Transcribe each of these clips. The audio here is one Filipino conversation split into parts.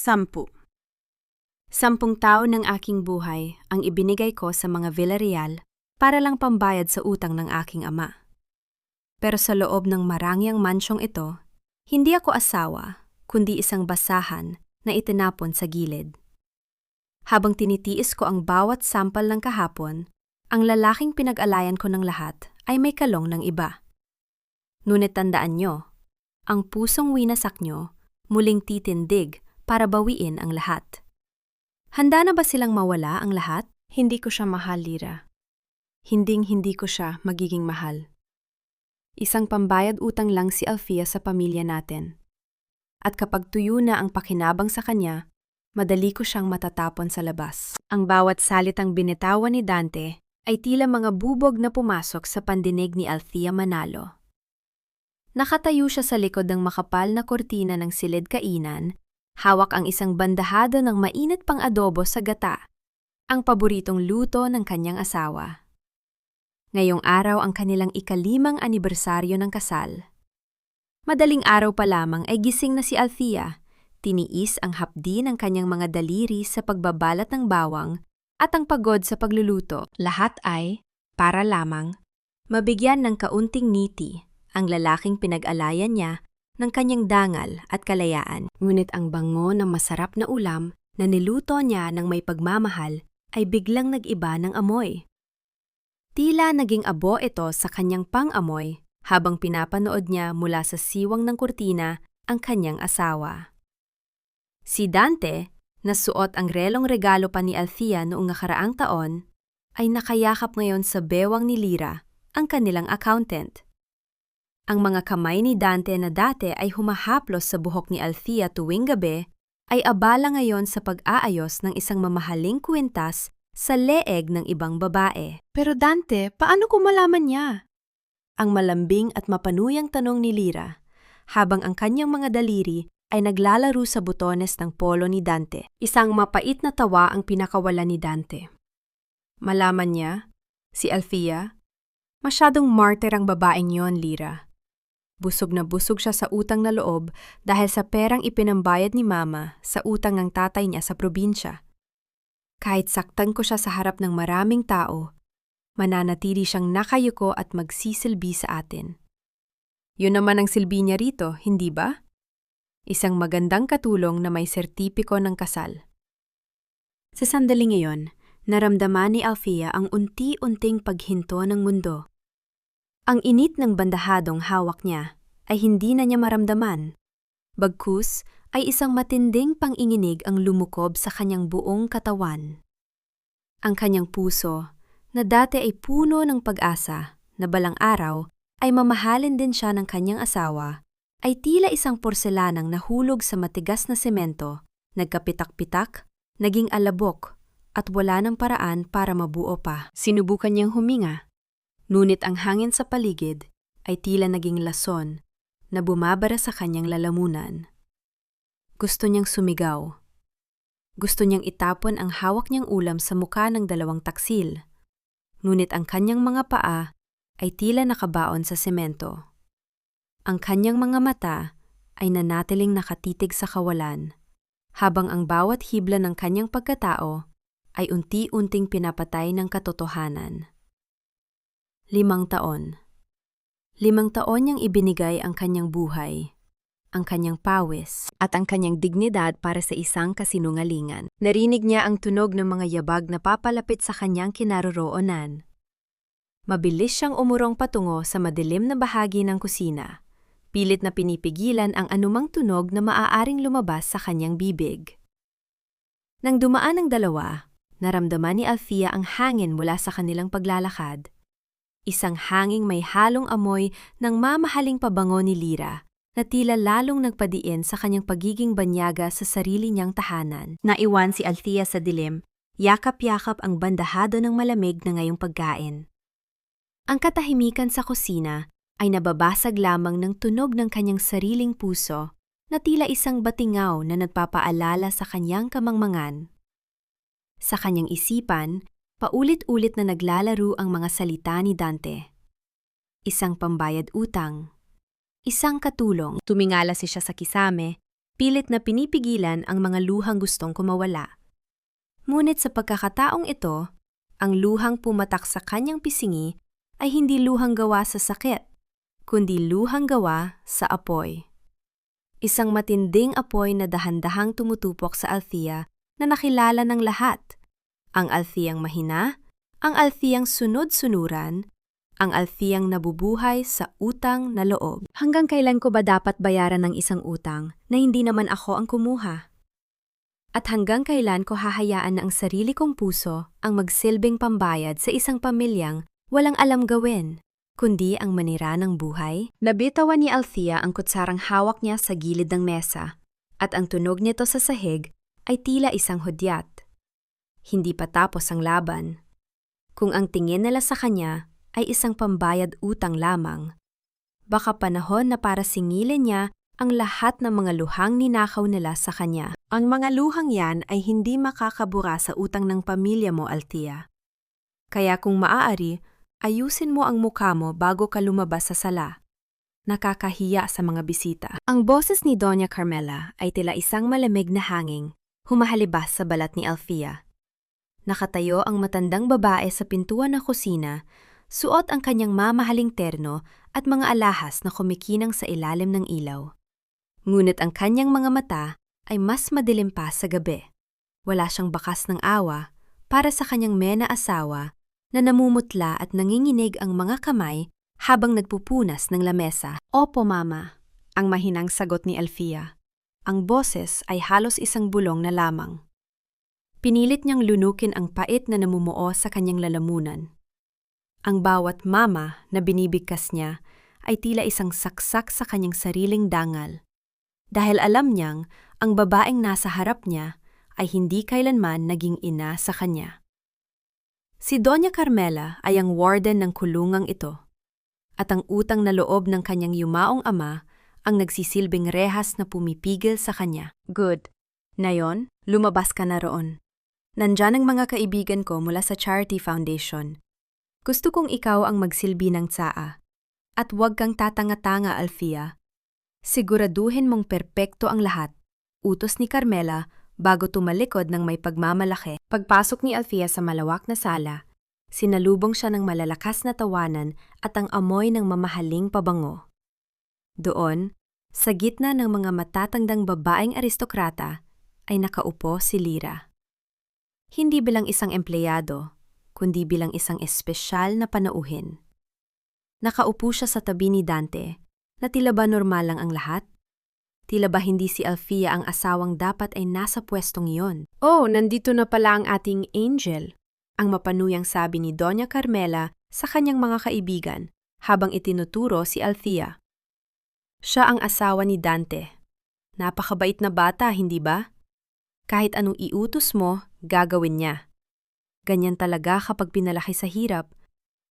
10. 10 taon ng aking buhay ang ibinigay ko sa mga Villarreal para lang pambayad sa utang ng aking ama. Pero sa loob ng marangyang mansyong ito, hindi ako asawa, kundi isang basahan na itinapon sa gilid. Habang tinitiis ko ang bawat sampal ng kahapon, ang lalaking pinag-alayan ko ng lahat ay may kalong ng iba. Ngunit tandaan nyo, ang pusong winasak nyo muling titindig para bawiin ang lahat. Handa na ba silang mawala ang lahat? Hindi ko siya mahal, Lira. Hinding-hindi ko siya magiging mahal. Isang pambayad utang lang si Alfia sa pamilya natin. At kapag tuyo na ang pakinabang sa kanya, madali ko siyang matatapon sa labas. Ang bawat salitang binitawan ni Dante ay tila mga bubog na pumasok sa pandinig ni Althea Manalo. Nakatayo siya sa likod ng makapal na kortina ng silid kainan, hawak ang isang bandahado ng mainit pang adobo sa gata, ang paboritong luto ng kanyang asawa. Ngayong araw ang kanilang ika-5 anibersaryo ng kasal. Madaling araw pa lamang ay gising na si Althea, tiniis ang hapdi ng kanyang mga daliri sa pagbabalat ng bawang at ang pagod sa pagluluto. Lahat ay, para lamang, mabigyan ng kaunting ngiti ang lalaking pinag-alayan niya ng kanyang dangal at kalayaan. Ngunit ang bango ng masarap na ulam na niluto niya ng may pagmamahal ay biglang nag-iba ng amoy. Tila naging abo ito sa kanyang pang-amoy habang pinapanood niya mula sa siwang ng kurtina ang kanyang asawa. Si Dante, na suot ang relong regalo pa ni Althea noong nakaraang taon, ay nakayakap ngayon sa bewang ni Lira, ang kanilang accountant. Ang mga kamay ni Dante na dati ay humahaplos sa buhok ni Althea tuwing gabi ay abala ngayon sa pag-aayos ng isang mamahaling kwintas sa leeg ng ibang babae. Pero Dante, paano ko malaman niya? Ang malambing at mapanuyang tanong ni Lira, habang ang kanyang mga daliri ay naglalaro sa butones ng polo ni Dante. Isang mapait na tawa ang pinakawala ni Dante. Malaman niya? Si Althea? Masyadong martyr ang babaeng yon, Lira. Busog na busog siya sa utang na loob dahil sa perang ipinambayad ni Mama sa utang ng tatay niya sa probinsya. Kahit saktan ko siya sa harap ng maraming tao, mananatili siyang nakayuko at magsisilbi sa atin. Yun naman ang silbi niya rito, hindi ba? Isang magandang katulong na may sertipiko ng kasal. Sa sandaling iyon, naramdaman ni Althea ang unti-unting paghinto ng mundo. Ang init ng bandahadong hawak niya ay hindi na niya maramdaman. Bagkus ay isang matinding panginginig ang lumukob sa kanyang buong katawan. Ang kanyang puso, na dati ay puno ng pag-asa na balang araw ay mamahalin din siya ng kanyang asawa, ay tila isang porselanang nahulog sa matigas na semento, nagkapitak-pitak, naging alabok, at wala ng paraan para mabuo pa. Sinubukan niyang huminga. Ngunit ang hangin sa paligid ay tila naging lason na bumabara sa kanyang lalamunan. Gusto niyang sumigaw. Gusto niyang itapon ang hawak niyang ulam sa muka ng 2 taksil. Ngunit ang kanyang mga paa ay tila nakabaon sa semento. Ang kanyang mga mata ay nanatiling nakatitig sa kawalan, habang ang bawat hibla ng kanyang pagkatao ay unti-unting pinapatay ng katotohanan. 5 taon. 5 taon niyang ibinigay ang kanyang buhay, ang kanyang pawis, at ang kanyang dignidad para sa isang kasinungalingan. Narinig niya ang tunog ng mga yabag na papalapit sa kanyang kinaroroonan. Mabilis siyang umurong patungo sa madilim na bahagi ng kusina, pilit na pinipigilan ang anumang tunog na maaaring lumabas sa kanyang bibig. Nang dumaan ang dalawa, naramdaman ni Althea ang hangin mula sa kanilang paglalakad. Isang hanging may halong amoy ng mamahaling pabango ni Lira na tila lalong nagpadiin sa kanyang pagiging banyaga sa sarili niyang tahanan. Naiwan si Althea sa dilim, yakap-yakap ang bandahado ng malamig na ngayong pagkain. Ang katahimikan sa kusina ay nababasag lamang ng tunog ng kanyang sariling puso na tila isang batingaw na nagpapaalala sa kanyang kamangmangan. Sa kanyang isipan, paulit-ulit na naglalaro ang mga salita ni Dante. Isang pambayad utang. Isang katulong. Tumingala siya sa kisame Pilit na pinipigilan ang mga luhang gustong kumawala. Ngunit sa pagkakataong ito, ang luhang pumatak sa kanyang pisingi ay hindi luhang gawa sa sakit, kundi luhang gawa sa apoy. Isang matinding apoy na dahan-dahang tumutupok sa Althea na nakilala ng lahat. Ang Altheang mahina, ang Altheang sunod-sunuran, ang Altheang nabubuhay sa utang na loob. Hanggang kailan ko ba dapat bayaran ng isang utang na hindi naman ako ang kumuha? At hanggang kailan ko hahayaan na ang sarili kong puso ang magsilbing pambayad sa isang pamilyang walang alam gawin, kundi ang manira ng buhay? Nabitawan ni Althea ang kutsarang hawak niya sa gilid ng mesa, at ang tunog nito sa sahig ay tila isang hudyat. Hindi pa tapos ang laban. Kung ang tingin nila sa kanya ay isang pambayad utang lamang, baka panahon na para singilin niya ang lahat ng mga luhang ninakaw nila sa kanya. Ang mga luhang yan ay hindi makakabura sa utang ng pamilya mo, Althea. Kaya kung maaari, ayusin mo ang mukha mo bago ka lumabas sa sala. Nakakahiya sa mga bisita. Ang boses ni Doña Carmela ay tila isang malamig na hangin, humahalibas sa balat ni Althea. Nakatayo ang matandang babae sa pintuan ng kusina, suot ang kanyang mamahaling terno at mga alahas na kumikinang sa ilalim ng ilaw. Ngunit ang kanyang mga mata ay mas madilim pa sa gabi. Wala siyang bakas ng awa para sa kanyang mena asawa na namumutla at nanginginig ang mga kamay habang nagpupunas ng lamesa. Opo, Mama, ang mahinang sagot ni Althea. Ang boses ay halos isang bulong na lamang. Pinilit niyang lunukin ang pait na namumuo sa kanyang lalamunan. Ang bawat mama na binibigkas niya ay tila isang saksak sa kanyang sariling dangal. Dahil alam niyang ang babaeng nasa harap niya ay hindi kailanman naging ina sa kanya. Si Doña Carmela ay ang warden ng kulungang ito, at ang utang na loob ng kanyang yumaong ama ang nagsisilbing rehas na pumipigil sa kanya. Good. Ngayon, lumabas ka na roon. Nandyan ang mga kaibigan ko mula sa Charity Foundation. Gusto kong ikaw ang magsilbi ng tsaa. At huwag kang tatanga-tanga, Althea. Siguraduhin mong perpekto ang lahat. Utos ni Carmela bago tumalikod ng may pagmamalaki. Pagpasok ni Althea sa malawak na sala, sinalubong siya ng malalakas na tawanan at ang amoy ng mamahaling pabango. Doon, sa gitna ng mga matatandang babaeng aristokrata, ay nakaupo si Lyra. Hindi bilang isang empleyado, kundi bilang isang espesyal na panauhin. Nakaupo siya sa tabi ni Dante, na tila ba normal lang ang lahat? Tila ba hindi si Althea ang asawang dapat ay nasa pwestong iyon? Oh, nandito na pala ang ating angel, ang mapanuyang sabi ni Doña Carmela sa kanyang mga kaibigan habang itinuturo si Althea. Siya ang asawa ni Dante. Napakabait na bata, hindi ba? Kahit anong iutos mo, gagawin niya. Ganyan talaga kapag pinalaki sa hirap.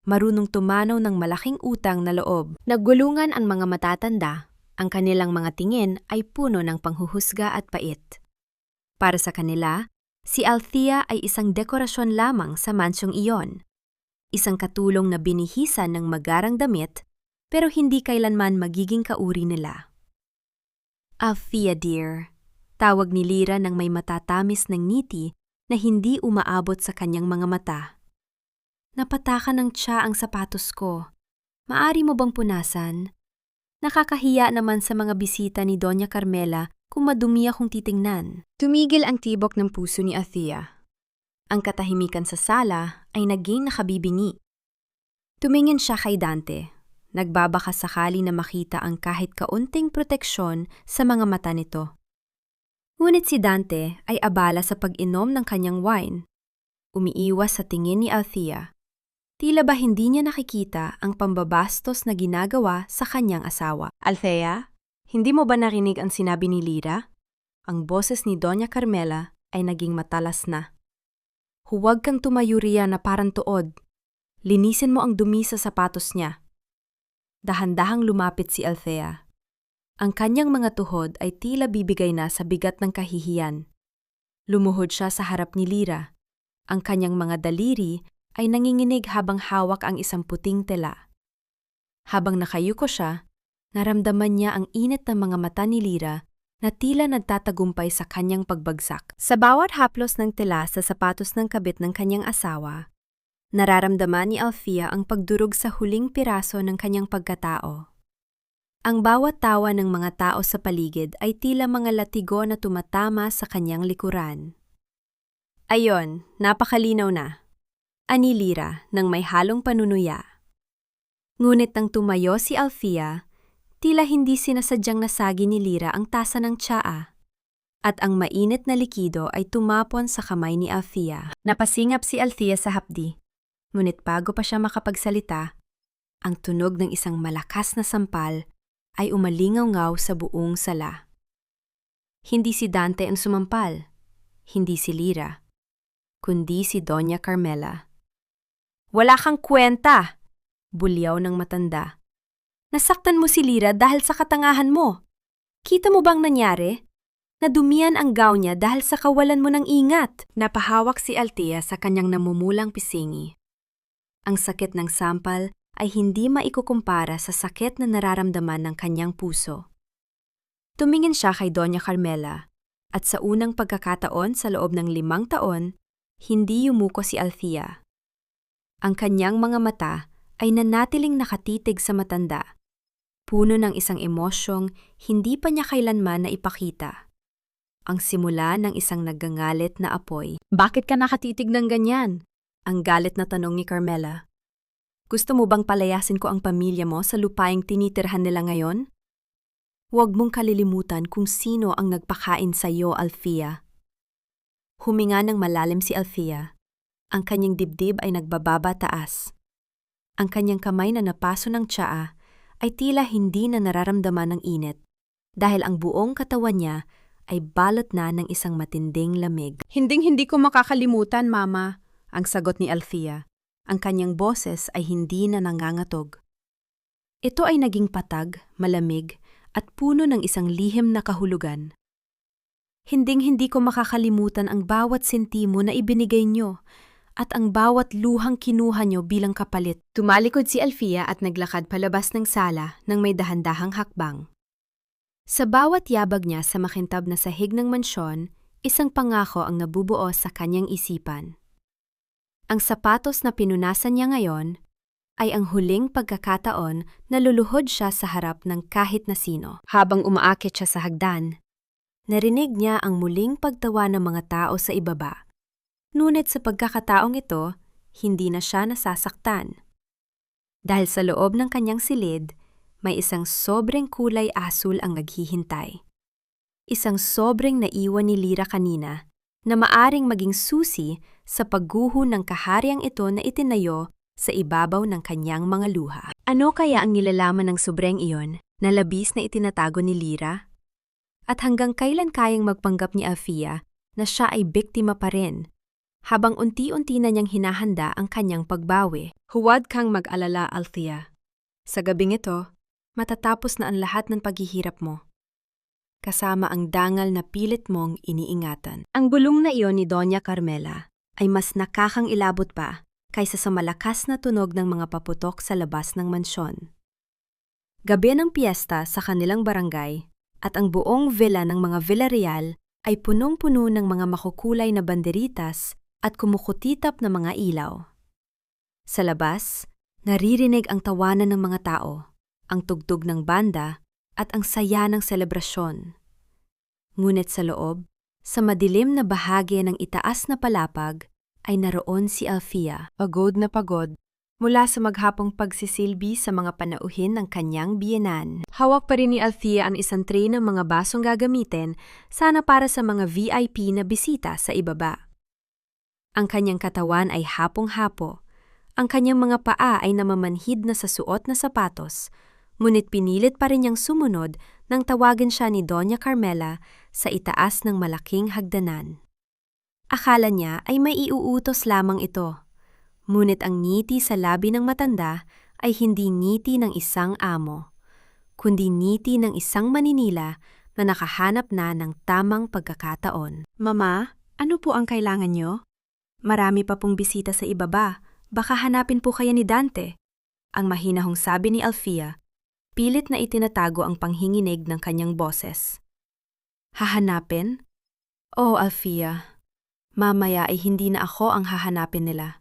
Marunong tumanaw ng malaking utang na loob. Naggulungan ang mga matatanda, ang kanilang mga tingin ay puno ng panghuhusga at pait. Para sa kanila, si Althea ay isang dekorasyon lamang sa mansyong iyon. Isang katulong na binihisan ng magarang damit, pero hindi kailanman magiging kauri nila. Althea dear, tawag ni Lyra ng may matatamis ng ngiti na hindi umaabot sa kanyang mga mata. Napatakan ng tsa ang sapatos ko. Maari mo bang punasan? Nakakahiya naman sa mga bisita ni Doña Carmela kung madumi akong titingnan. Tumigil ang tibok ng puso ni Althea. Ang katahimikan sa sala ay naging nakabibingi. Tumingin siya kay Dante. Nagbabaka sakali na makita ang kahit kaunting proteksyon sa mga mata nito. Ngunit si Dante ay abala sa pag-inom ng kanyang wine. Umiiwas sa tingin ni Althea. Tila ba hindi niya nakikita ang pambabastos na ginagawa sa kanyang asawa? Althea, hindi mo ba narinig ang sinabi ni Lyra? Ang boses ni Doña Carmela ay naging matalas na. Huwag kang tumayo riyan na parang tuod. Linisin mo ang dumi sa sapatos niya. Dahan-dahang lumapit si Althea. Ang kanyang mga tuhod ay tila bibigay na sa bigat ng kahihiyan. Lumuhod siya sa harap ni Lyra. Ang kanyang mga daliri ay nanginginig habang hawak ang isang puting tela. Habang nakayuko siya, naramdaman niya ang init ng mga mata ni Lyra na tila nagtatagumpay sa kanyang pagbagsak. Sa bawat haplos ng tela sa sapatos ng kabit ng kanyang asawa, nararamdaman ni Althea ang pagdurog sa huling piraso ng kanyang pagkatao. Ang bawat tawa ng mga tao sa paligid ay tila mga latigo na tumatama sa kanyang likuran. Ayon, napakalinaw na. Ani Lyra nang may halong panunuya. Ngunit nang tumayo si Althea, tila hindi sinasadyang nasagi ni Lyra ang tasa ng tsaa. At ang mainit na likido ay tumapon sa kamay ni Althea. Napasingap si Althea sa hapdi. Ngunit bago pa siya makapagsalita, ang tunog ng isang malakas na sampal ay umalingaw-ngaw sa buong sala. Hindi si Dante ang sumampal, hindi si Lyra, kundi si Doña Carmela. "Wala kang kwenta!" Bulyaw ng matanda. "Nasaktan mo si Lyra dahil sa katangahan mo. Kita mo bang nangyari? Nadumihan ang gown niya dahil sa kawalan mo ng ingat." Napahawak si Althea sa kanyang namumulang pisingi. Ang sakit ng sampal ay hindi maikukumpara sa sakit na nararamdaman ng kanyang puso. Tumingin siya kay Doña Carmela, at sa unang pagkakataon sa loob ng 5 taon, hindi yumuko si Althea. Ang kanyang mga mata ay nanatiling nakatitig sa matanda, puno ng isang emosyong hindi pa niya kailanman naipakita. Ang simula ng isang naggangalit na apoy. "Bakit ka nakatitig ng ganyan?" Ang galit na tanong ni Carmela. "Gusto mo bang palayasin ko ang pamilya mo sa lupaing tinitirhan nila ngayon? Huwag mong kalilimutan kung sino ang nagpakain sa iyo, Althea." Huminga ng malalim si Althea. Ang kanyang dibdib ay nagbababa taas. Ang kanyang kamay na napaso ng tsaa ay tila hindi na nararamdaman ng init dahil ang buong katawan niya ay balot na ng isang matinding lamig. "Hinding-hindi ko makakalimutan, Mama," ang sagot ni Althea. Ang kanyang boses ay hindi na nangangatog. Ito ay naging patag, malamig, at puno ng isang lihim na kahulugan. "Hinding-hindi ko makakalimutan ang bawat sentimo na ibinigay niyo at ang bawat luhang kinuha niyo bilang kapalit." Tumalikod si Althea at naglakad palabas ng sala nang may dahan-dahang hakbang. Sa bawat yabag niya sa makintab na sahig ng mansyon, isang pangako ang nabubuo sa kanyang isipan. Ang sapatos na pinunasan niya ngayon ay ang huling pagkakataon na luluhod siya sa harap ng kahit na sino. Habang umaakit siya sa hagdan, narinig niya ang muling pagtawa ng mga tao sa ibaba. Ngunit sa pagkakataong ito, hindi na siya nasasaktan. Dahil sa loob ng kanyang silid, may isang sobrang kulay asul ang naghihintay. Isang sobrang naiwan ni Lyra kanina na maaring maging susi sa pagguho ng kahariang ito na itinayo sa ibabaw ng kanyang mga luha. Ano kaya ang nilalaman ng sobrang iyon na labis na itinatago ni Lyra? At hanggang kailan kayang magpanggap ni Althea na siya ay biktima pa rin, habang unti-unti na niyang hinahanda ang kanyang pagbawi? Huwag kang mag-alala, Althea. Sa gabing ito, matatapos na ang lahat ng paghihirap mo, kasama ang dangal na pilit mong iniingatan. Ang bulong na iyon ni Doña Carmela ay mas nakakang ilabot pa kaysa sa malakas na tunog ng mga paputok sa labas ng mansyon. Gabi ng piyesta sa kanilang barangay at ang buong villa ng mga Villarreal ay punong-puno ng mga makukulay na banderitas at kumukutitap na mga ilaw. Sa labas, naririnig ang tawanan ng mga tao, ang tugtog ng banda at ang saya ng selebrasyon. Ngunit sa loob, sa madilim na bahagi ng itaas na palapag, ay naroon si Althea, pagod na pagod, mula sa maghapong pagsisilbi sa mga panauhin ng kanyang biyenan. Hawak pa rin ni Althea ang isang tray ng mga basong gagamitin, sana para sa mga VIP na bisita sa ibaba. Ang kanyang katawan ay hapong-hapo, ang kanyang mga paa ay namamanhid na sa suot na sapatos, ngunit pinilit pa rin niyang sumunod nang tawagan siya ni Doña Carmela sa itaas ng malaking hagdanan. Akala niya ay may iuutos lamang ito, ngunit ang ngiti sa labi ng matanda ay hindi ngiti ng isang amo, kundi ngiti ng isang maninila na nakahanap na ng tamang pagkakataon. "Mama, ano po ang kailangan niyo? Marami pa pong bisita sa ibaba, baka hanapin po kaya ni Dante." Ang mahinahong sabi ni Althea, pilit na itinatago ang panghinginig ng kanyang boses. Hahanapin? Oh, Althea, mamaya ay hindi na ako ang hahanapin nila,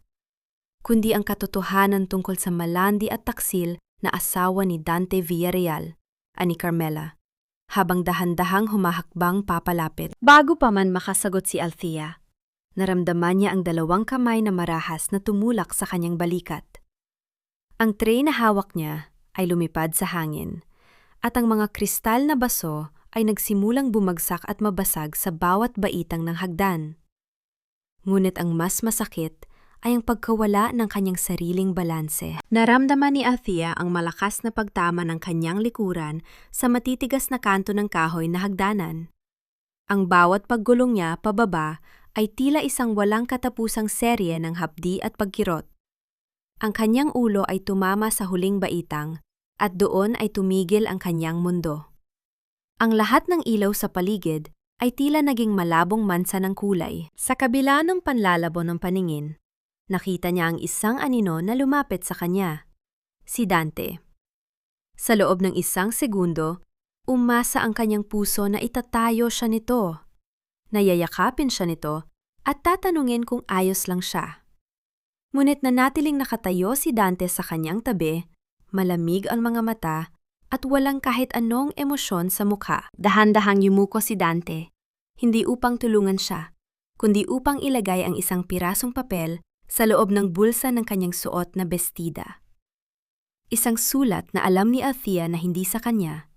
kundi ang katotohanan tungkol sa malandi at taksil na asawa ni Dante Villarreal, ani Carmela, habang dahan-dahang humahakbang papalapit. Bago pa man makasagot si Althea, naramdaman niya ang dalawang kamay na marahas na tumulak sa kanyang balikat. Ang tray na hawak niya ay lumipad sa hangin, at ang mga kristal na baso ay nagsimulang bumagsak at mabasag sa bawat baitang ng hagdan. Ngunit ang mas masakit ay ang pagkawala ng kanyang sariling balanse. Naramdaman ni Althea ang malakas na pagtama ng kanyang likuran sa matitigas na kanto ng kahoy na hagdanan. Ang bawat paggulong niya pababa ay tila isang walang katapusang serye ng hapdi at pagkirot. Ang kanyang ulo ay tumama sa huling baitang at doon ay tumigil ang kanyang mundo. Ang lahat ng ilaw sa paligid ay tila naging malabong mansa ng kulay. Sa kabila ng panlalabo ng paningin, nakita niya ang isang anino na lumapit sa kanya, si Dante. Sa loob ng isang segundo, umasa ang kanyang puso na itatayo siya nito. Nayayakapin siya nito at tatanungin kung ayos lang siya. Ngunit nanatiling nakatayo si Dante sa kanyang tabi, malamig ang mga mata at walang kahit anong emosyon sa mukha. Dahan-dahang yumuko si Dante, hindi upang tulungan siya, kundi upang ilagay ang isang pirasong papel sa loob ng bulsa ng kanyang suot na bestida. Isang sulat na alam ni Althea na hindi sa kanya.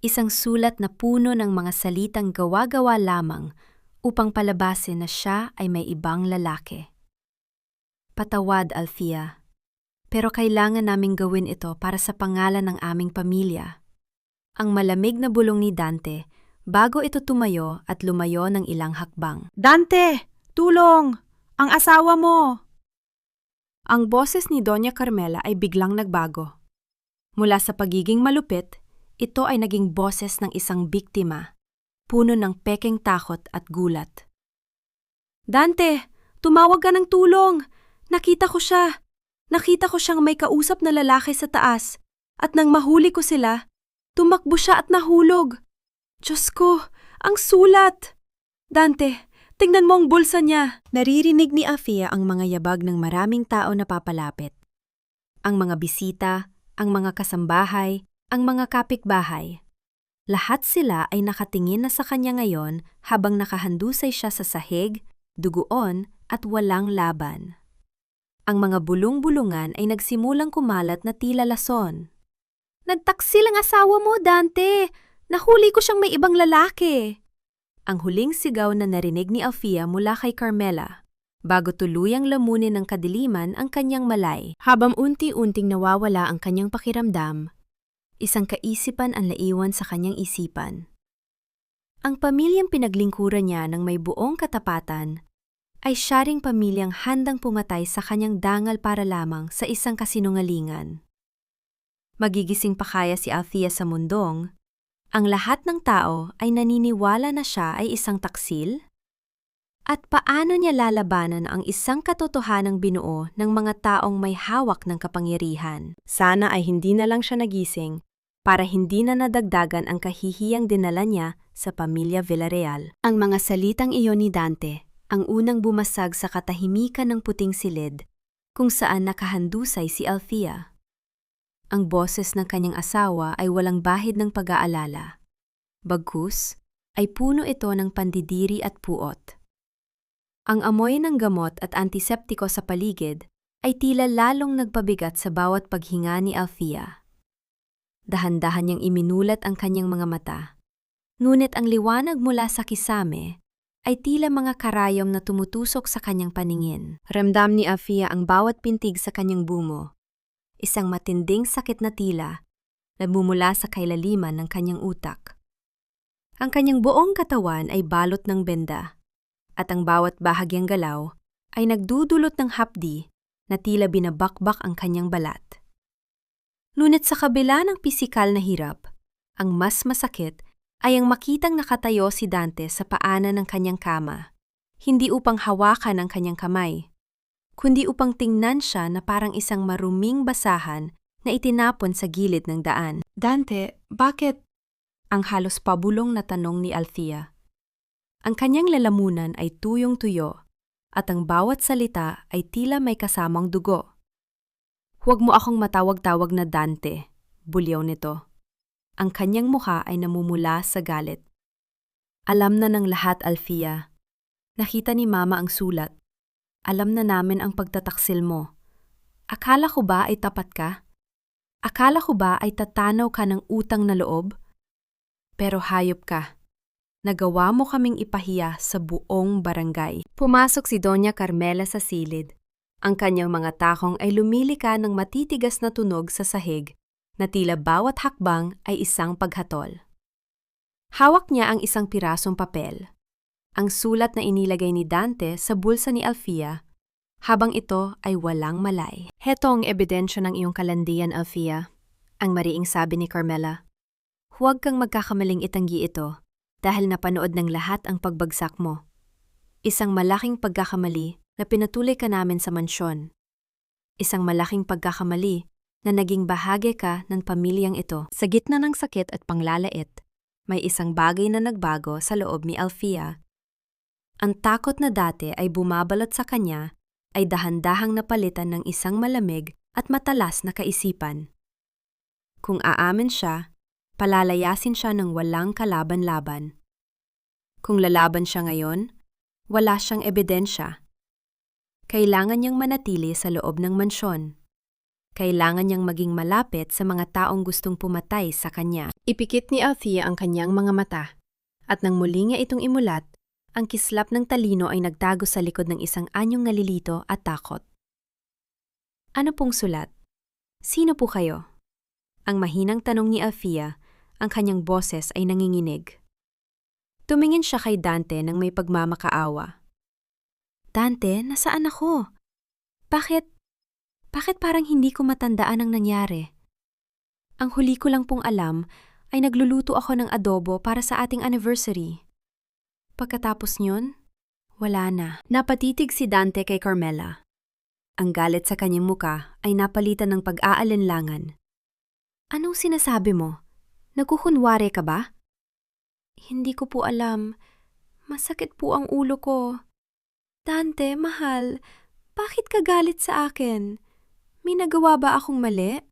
Isang sulat na puno ng mga salitang gawa-gawa lamang upang palabasin na siya ay may ibang lalaki. Patawad, Althea, pero kailangan naming gawin ito para sa pangalan ng aming pamilya. Ang malamig na bulong ni Dante bago ito tumayo at lumayo ng ilang hakbang. Dante! Tulong! Ang asawa mo! Ang boses ni Doña Carmela ay biglang nagbago. Mula sa pagiging malupit, ito ay naging boses ng isang biktima, puno ng pekeng takot at gulat. Dante! Tumawag ka ng tulong! Nakita ko siya! Nakita ko siyang may kausap na lalaki sa taas, at nang mahuli ko sila, tumakbo siya at nahulog. Diyos ko, ang sulat! Dante, tingnan mo ang bulsa niya! Naririnig ni Althea ang mga yabag ng maraming tao na papalapit. Ang mga bisita, ang mga kasambahay, ang mga kapitbahay. Lahat sila ay nakatingin na sa kanya ngayon habang nakahandusay siya sa sahig, duguon at walang laban. Ang mga bulong-bulungan ay nagsimulang kumalat na tila lason. Nagtaksil ang asawa mo, Dante! Nahuli ko siyang may ibang lalaki! Ang huling sigaw na narinig ni Althea mula kay Carmela, bago tuluyang lamunin ng kadiliman ang kanyang malay. Habang unti-unting nawawala ang kanyang pakiramdam, isang kaisipan ang naiwan sa kanyang isipan. Ang pamilyang pinaglingkuran niya ng may buong katapatan ay siya ring pamilyang handang pumatay sa kanyang dangal para lamang sa isang kasinungalingan. Magigising pa kaya si Althea sa mundong, ang lahat ng tao ay naniniwala na siya ay isang taksil? At paano niya lalabanan ang isang katotohanang binuo ng mga taong may hawak ng kapangyarihan? Sana ay hindi na lang siya nagising para hindi na nadagdagan ang kahihiyang dinala niya sa pamilya Villarreal. Ang mga salitang iyon ni Dante ang unang bumasag sa katahimikan ng puting silid kung saan nakahandusay si Althea. Ang boses ng kanyang asawa ay walang bahid ng pag-aalala. Bagkus, ay puno ito ng pandidiri at puot. Ang amoy ng gamot at antiseptiko sa paligid ay tila lalong nagpabigat sa bawat paghinga ni Althea. Dahan-dahan niyang iminulat ang kanyang mga mata. Ngunit ang liwanag mula sa kisame ay tila mga karayom na tumutusok sa kanyang paningin. Ramdam ni Althea ang bawat pintig sa kanyang bungo. Isang matinding sakit na tila na bumula sa kailaliman ng kanyang utak. Ang kanyang buong katawan ay balot ng benda, at ang bawat bahagyang galaw ay nagdudulot ng hapdi na tila binabakbak ang kanyang balat. Ngunit sa kabila ng pisikal na hirap, ang mas masakit ay ang makitang nakatayo si Dante sa paanan ng kanyang kama, hindi upang hawakan ang kanyang kamay, kundi upang tingnan siya na parang isang maruming basahan na itinapon sa gilid ng daan. Dante, bakit? Ang halos pabulong na tanong ni Althea. Ang kanyang lalamunan ay tuyong-tuyo at ang bawat salita ay tila may kasamang dugo. "Huwag mo akong matawag-tawag na Dante," bulyaw nito. Ang kanyang mukha ay namumula sa galit. "Alam na ng lahat, Althea. Nakita ni Mama ang sulat. Alam na namin ang pagtataksil mo. Akala ko ba ay tapat ka? Akala ko ba ay tatanaw ka ng utang na loob? Pero hayop ka. Nagawa mo kaming ipahiya sa buong barangay." Pumasok si Doña Carmela sa silid. Ang kanyang mga takong ay lumilika ng matitigas na tunog sa sahig na tila bawat hakbang ay isang paghatol. Hawak niya ang isang pirasong papel. Ang sulat na inilagay ni Dante sa bulsa ni Althea habang ito ay walang malay. "Heto ang ebidensya ng iyong kalandian, Althea," ang mariing sabi ni Carmela. "Huwag kang magkakamaling itanggi ito dahil napanood ng lahat ang pagbagsak mo. Isang malaking pagkakamali na pinatuloy ka namin sa mansyon. Isang malaking pagkakamali na naging bahagi ka ng pamilyang ito." Sa gitna ng sakit at panglalait, may isang bagay na nagbago sa loob ni Althea. Ang takot na dati ay bumabalot sa kanya ay dahan-dahang napalitan ng isang malamig at matalas na kaisipan. Kung aamin siya, palalayasin siya ng walang kalaban-laban. Kung lalaban siya ngayon, wala siyang ebidensya. Kailangan niyang manatili sa loob ng mansyon. Kailangan niyang maging malapit sa mga taong gustong pumatay sa kanya. Ipikit ni Althea ang kanyang mga mata, at nang muli niya itong imulat, ang kislap ng talino ay nagtago sa likod ng isang anyong nalilito at takot. "Ano pong sulat? Sino po kayo?" Ang mahinang tanong ni Althea, ang kanyang boses ay nanginginig. Tumingin siya kay Dante nang may pagmamakaawa. "Dante, nasaan ako? Bakit parang hindi ko matandaan ang nangyari? Ang huli ko lang pong alam ay nagluluto ako ng adobo para sa ating anniversary. Pagkatapos niyon, wala na." Napatitig si Dante kay Carmela. Ang galit sa kanyang muka ay napalitan ng pag-aalinlangan. "Anong sinasabi mo? Nagkukunwari ka ba?" "Hindi ko po alam. Masakit po ang ulo ko." "Dante, mahal, bakit ka galit sa akin? May nagawa ba akong mali?"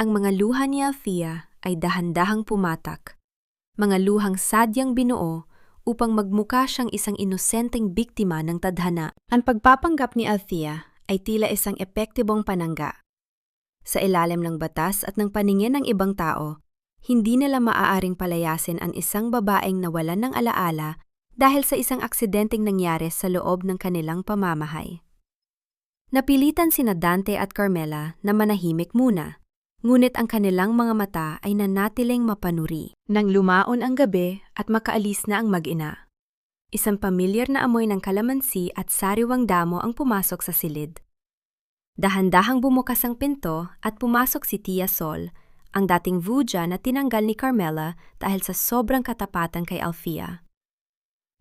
Ang mga luha ni Althea ay dahan-dahang pumatak. Mga luhang sadyang binuo upang magmukha siyang isang inosenteng biktima ng tadhana. Ang pagpapanggap ni Althea ay tila isang epektibong panangga. Sa ilalim ng batas at ng paningin ng ibang tao, hindi nila maaaring palayasin ang isang babaeng nawalan ng alaala dahil sa isang aksidenteng nangyari sa loob ng kanilang pamamahay. Napilitan sina Dante at Carmela na manahimik muna, ngunit ang kanilang mga mata ay nanatiling mapanuri. Nang lumaon ang gabi at makaalis na ang mag-ina, isang pamilyar na amoy ng kalamansi at sariwang damo ang pumasok sa silid. Dahan-dahang bumukas ang pinto at pumasok si Tia Sol, ang dating vuja na tinanggal ni Carmela dahil sa sobrang katapatan kay Althea.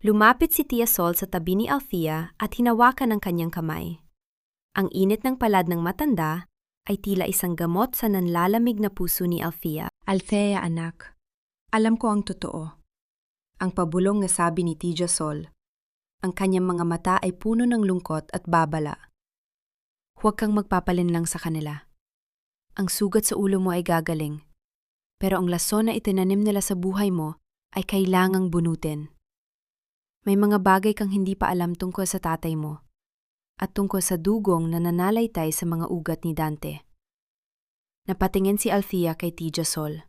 Lumapit si Tia Sol sa tabi ni Althea at hinawakan ang kanyang kamay. Ang init ng palad ng matanda ay tila isang gamot sa nanlalamig na puso ni Althea. "Althea, anak, alam ko ang totoo." Ang pabulong na sabi ni Tia Sol. Ang kanyang mga mata ay puno ng lungkot at babala. "Huwag kang magpapalinlang sa kanila. Ang sugat sa ulo mo ay gagaling, pero ang lason na itinanim nila sa buhay mo ay kailangang bunutin. May mga bagay kang hindi pa alam tungkol sa tatay mo at tungkol sa dugong na nanalaitay sa mga ugat ni Dante." Napatingin si Althea kay Tia Sol.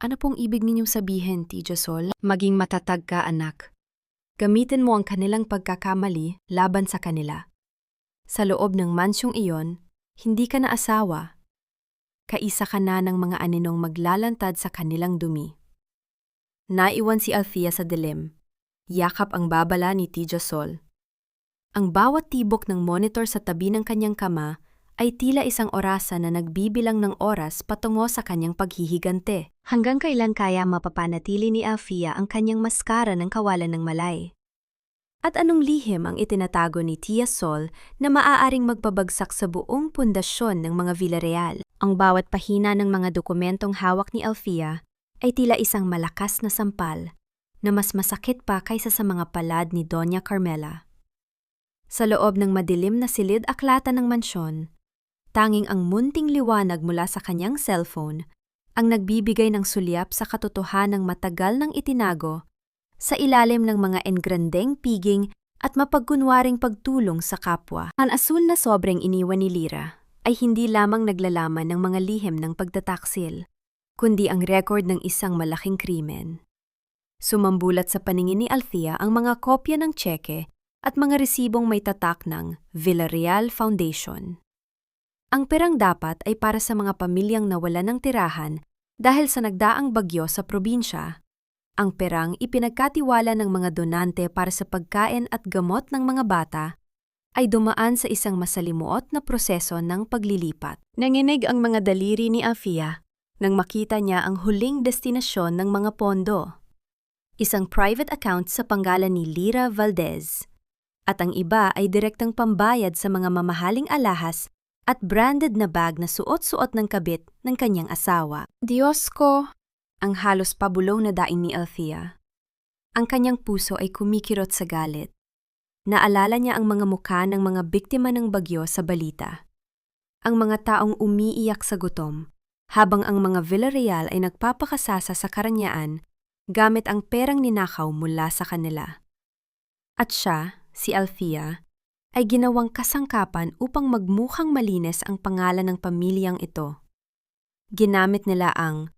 "Ano pong ibig ninyong sabihin, Tia Sol?" "Maging matatag ka, anak. Gamitin mo ang kanilang pagkakamali laban sa kanila. Sa loob ng mansyong iyon, hindi ka na asawa. Kaisa ka na ng mga aninong maglalantad sa kanilang dumi." Naiwan si Althea sa dilim. Yakap ang babala ni Tia Sol. Ang bawat tibok ng monitor sa tabi ng kanyang kama ay tila isang orasan na nagbibilang ng oras patungo sa kanyang paghihigante. Hanggang kailan kaya mapapanatili ni Althea ang kanyang maskara ng kawalan ng malay? At anong lihim ang itinatago ni Tia Sol na maaaring magpabagsak sa buong pundasyon ng mga Villarreal? Ang bawat pahina ng mga dokumentong hawak ni Althea ay tila isang malakas na sampal na mas masakit pa kaysa sa mga palad ni Doña Carmela. Sa loob ng madilim na silid-aklatan ng mansyon, tanging ang munting liwanag mula sa kanyang cellphone ang nagbibigay ng sulyap sa katotohanang matagal nang itinago sa ilalim ng mga engrandeng piging at mapagkunwaring pagtulong sa kapwa. Ang asul na sobrang iniwan ni Lyra ay hindi lamang naglalaman ng mga lihim ng pagtataksil, kundi ang record ng isang malaking krimen. Sumambulat sa paningin ni Althea ang mga kopya ng tseke at mga resibong may tatak ng Villarreal Foundation. Ang perang dapat ay para sa mga pamilyang nawalan ng tirahan dahil sa nagdaang bagyo sa probinsya. Ang perang ipinagkatiwala ng mga donante para sa pagkain at gamot ng mga bata ay dumaan sa isang masalimuot na proseso ng paglilipat. Nanginig ang mga daliri ni Althea nang makita niya ang huling destinasyon ng mga pondo. Isang private account sa panggalan ni Lyra Valdez, at ang iba ay direktang pambayad sa mga mamahaling alahas at branded na bag na suot-suot ng kabit ng kanyang asawa. Diyos ko! Ang halos pabulong na daing ni Althea. Ang kanyang puso ay kumikirot sa galit. Naalala niya ang mga mukha ng mga biktima ng bagyo sa balita. Ang mga taong umiiyak sa gutom, habang ang mga Villarreal ay nagpapakasasa sa karanyaan gamit ang perang ninakaw mula sa kanila. At siya, si Althea, ay ginawang kasangkapan upang magmukhang malinis ang pangalan ng pamilyang ito. Ginamit nila ang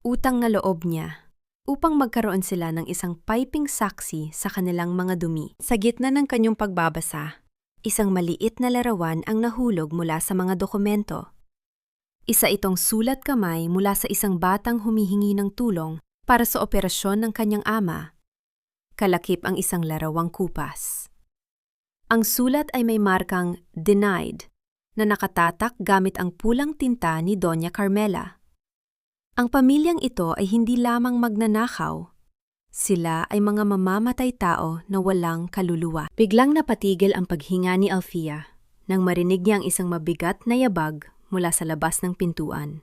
utang na loob niya upang magkaroon sila ng isang piping saksi sa kanilang mga dumi. Sa gitna ng kanyang pagbabasa, isang maliit na larawan ang nahulog mula sa mga dokumento. Isa itong sulat kamay mula sa isang batang humihingi ng tulong para sa operasyon ng kanyang ama. Kalakip ang isang larawang kupas. Ang sulat ay may markang "Denied" na nakatatak gamit ang pulang tinta ni Doña Carmela. Ang pamilyang ito ay hindi lamang magnanakaw. Sila ay mga mamamatay tao na walang kaluluwa. Biglang napatigil ang paghinga ni Althea nang marinig niya ang isang mabigat na yabag mula sa labas ng pintuan.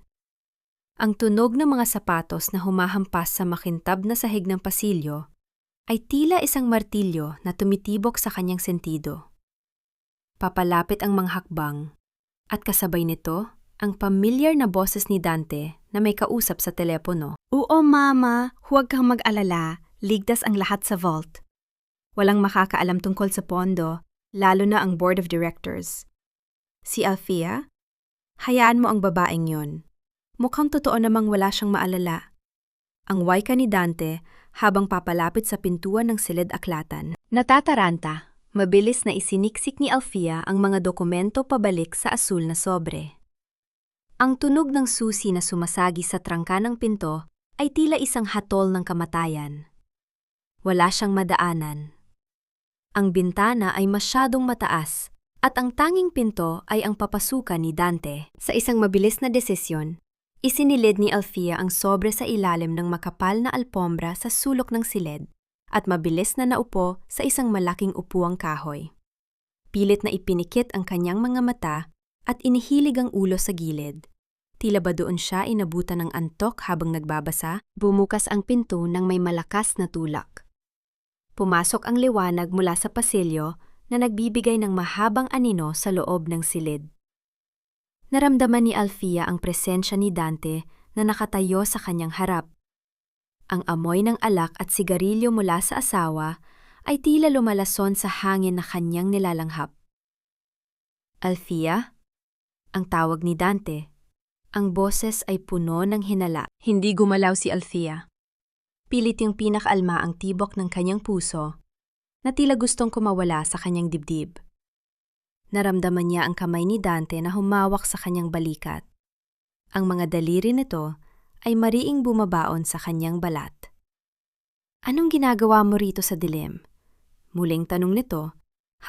Ang tunog ng mga sapatos na humahampas sa makintab na sahig ng pasilyo ay tila isang martilyo na tumitibok sa kanyang sentido. Papalapit ang mga hakbang at kasabay nito ang pamilyar na boses ni Dante na may kausap sa telepono. Oo, Mama, huwag kang mag-alala. Ligtas ang lahat sa vault. Walang makakaalam tungkol sa pondo, lalo na ang board of directors. Si Althea? Hayaan mo ang babaeng yon. Mukhang totoo namang wala siyang maalala. Ang wika ni Dante habang papalapit sa pintuan ng silid-aklatan. Natataranta, mabilis na isiniksik ni Althea ang mga dokumento pabalik sa asul na sobre. Ang tunog ng susi na sumasagi sa trangka ng pinto ay tila isang hatol ng kamatayan. Wala siyang madaanan. Ang bintana ay masyadong mataas at ang tanging pinto ay ang papasukan ni Dante. Sa isang mabilis na desisyon, isinilid ni Althea ang sobre sa ilalim ng makapal na alpombra sa sulok ng silid at mabilis na naupo sa isang malaking upuang kahoy. Pilit na ipinikit ang kanyang mga mata at inihilig ang ulo sa gilid. Tila ba doon siya inabutan ng antok habang nagbabasa? Bumukas ang pinto ng may malakas na tulak. Pumasok ang liwanag mula sa pasilyo na nagbibigay ng mahabang anino sa loob ng silid. Naramdaman ni Althea ang presensya ni Dante na nakatayo sa kanyang harap. Ang amoy ng alak at sigarilyo mula sa asawa ay tila lumalason sa hangin na kanyang nilalanghap. Althea? Ang tawag ni Dante. Ang boses ay puno ng hinala. Hindi gumalaw si Althea. Pilit yung pinakaalma ang tibok ng kanyang puso na tila gustong kumawala sa kanyang dibdib. Naramdaman niya ang kamay ni Dante na humawak sa kanyang balikat. Ang mga daliri nito ay mariing bumabaon sa kanyang balat. Anong ginagawa mo rito sa dilim? Muling tanong nito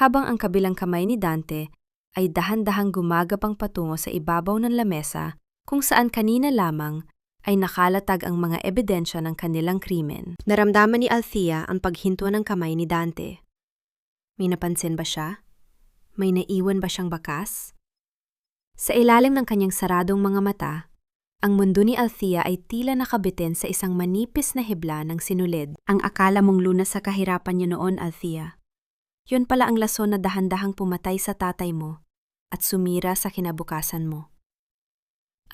habang ang kabilang kamay ni Dante ay dahan-dahang gumagapang patungo sa ibabaw ng lamesa kung saan kanina lamang ay nakalatag ang mga ebidensya ng kanilang krimen. Naramdaman ni Althea ang paghinto ng kamay ni Dante. May napansin ba siya? May naiwan ba siyang bakas? Sa ilalim ng kanyang saradong mga mata, Ang mundo ni Althea ay tila nakabitin sa isang manipis na hibla ng sinulid. Ang akala mong lunas sa kahirapan niyo noon, Althea. Yun pala ang lason na dahan-dahang pumatay sa tatay mo at sumira sa kinabukasan mo.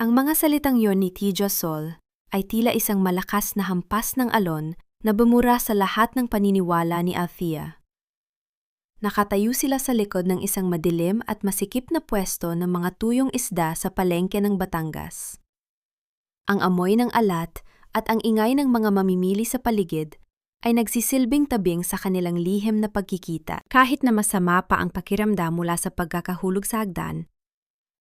Ang mga salitang yon ni Tijo Sol ay tila isang malakas na hampas ng alon na bumura sa lahat ng paniniwala ni Althea. Nakatayo sila sa likod ng isang madilim at masikip na pwesto ng mga tuyong isda sa palengke ng Batangas. Ang amoy ng alat at ang ingay ng mga mamimili sa paligid ay nagsisilbing tabing sa kanilang lihim na pagkikita. Kahit na masama pa ang pakiramdam mula sa pagkakahulog sa hagdan,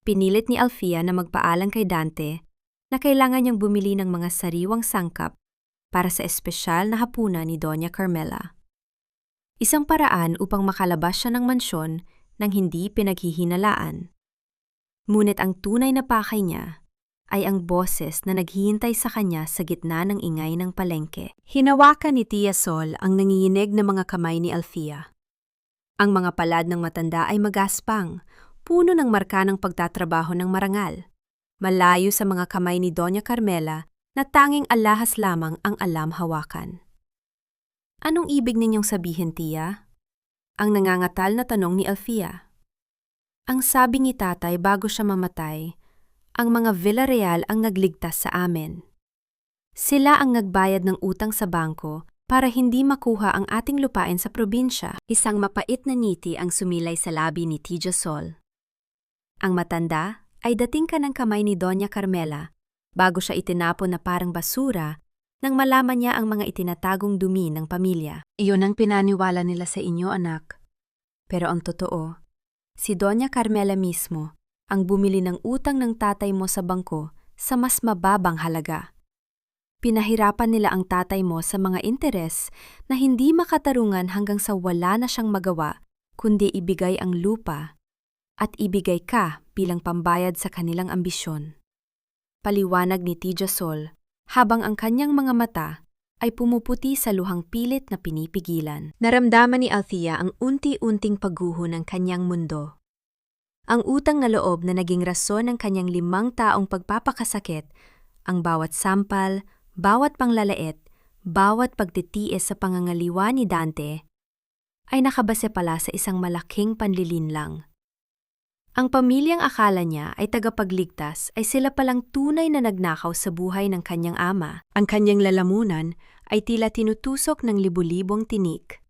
pinilit ni Althea na magpaalam kay Dante na kailangan niyang bumili ng mga sariwang sangkap para sa espesyal na hapunan ni Doña Carmela. Isang paraan upang makalabas siya ng mansyon nang hindi pinaghihinalaan. Ngunit ang tunay na pakay niya ay ang boses na naghihintay sa kanya sa gitna ng ingay ng palengke. Hinawakan ni Tia Sol ang nanginginig na mga kamay ni Althea. Ang mga palad ng matanda ay magaspang, puno ng marka ng pagtatrabaho ng marangal. Malayo sa mga kamay ni Doña Carmela na tanging alahas lamang ang alam hawakan. Anong ibig ninyong sabihin, Tia? Ang nangangatal na tanong ni Althea. Ang sabi ni tatay bago siya mamatay, ang mga Villarreal ang nagligtas sa amin. Sila ang nagbayad ng utang sa bangko para hindi makuha ang ating lupain sa probinsya. Isang mapait na ngiti ang sumilay sa labi ni Tijo Sol. Ang matanda ay dating ka ng kamay ni Doña Carmela bago siya itinapon na parang basura nang malaman niya ang mga itinatagong dumi ng pamilya. Iyon ang pinaniwala nila sa inyo, anak. Pero ang totoo, si Doña Carmela mismo ang bumili ng utang ng tatay mo sa bangko sa mas mababang halaga. Pinahirapan nila ang tatay mo sa mga interes na hindi makatarungan hanggang sa wala na siyang magawa kundi ibigay ang lupa at ibigay ka bilang pambayad sa kanilang ambisyon. Paliwanag ni Tijo Sol habang ang kanyang mga mata ay pumuputi sa luhang pilit na pinipigilan. Naramdaman ni Althea ang unti-unting pagguho ng kanyang mundo. Ang utang na loob na naging rason ng kanyang 5 taong pagpapakasakit, ang bawat sampal, bawat panglalait, bawat pagtitiis sa pangangaliwa ni Dante, ay nakabase pala sa isang malaking panlilinlang. Ang pamilyang akala niya ay tagapagligtas ay sila palang tunay na nagnakaw sa buhay ng kanyang ama. Ang kanyang lalamunan ay tila tinutusok ng libu-libong tinik.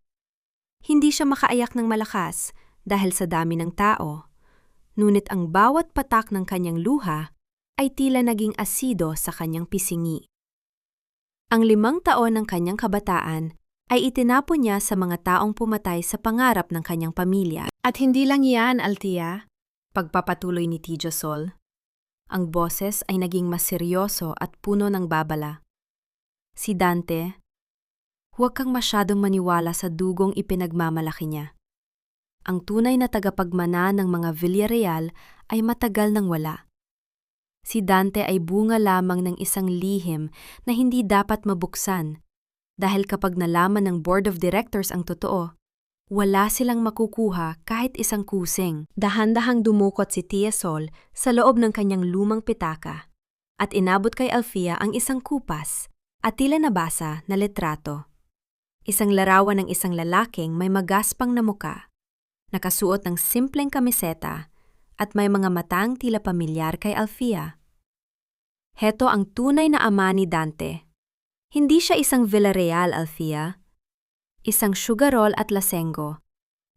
Hindi siya makaayak ng malakas dahil sa dami ng tao. Ngunit ang bawat patak ng kanyang luha ay tila naging asido sa kanyang pisingi. Ang 5 taon ng kanyang kabataan ay itinapon niya sa mga taong pumatay sa pangarap ng kanyang pamilya. At hindi lang yan, Althea, pagpapatuloy ni Tijo Sol. Ang boses ay naging mas seryoso at puno ng babala. Si Dante, huwag kang masyadong maniwala sa dugong ipinagmamalaki niya. Ang tunay na tagapagmana ng mga Villarreal ay matagal nang wala. Si Dante ay bunga lamang ng isang lihim na hindi dapat mabuksan dahil kapag nalaman ng Board of Directors ang totoo, wala silang makukuha kahit isang kusing. Dahan-dahang dumukot si Tia Sol sa loob ng kanyang lumang pitaka at inabot kay Althea ang isang kupas at tila nabasa na litrato. Isang larawan ng isang lalaking may magaspang na muka, nakasuot ng simpleng kamiseta at may mga matang tila pamilyar kay Althea. Heto ang tunay na ama ni Dante. Hindi siya isang Villarreal, Althea. Isang sugarol at lasengo,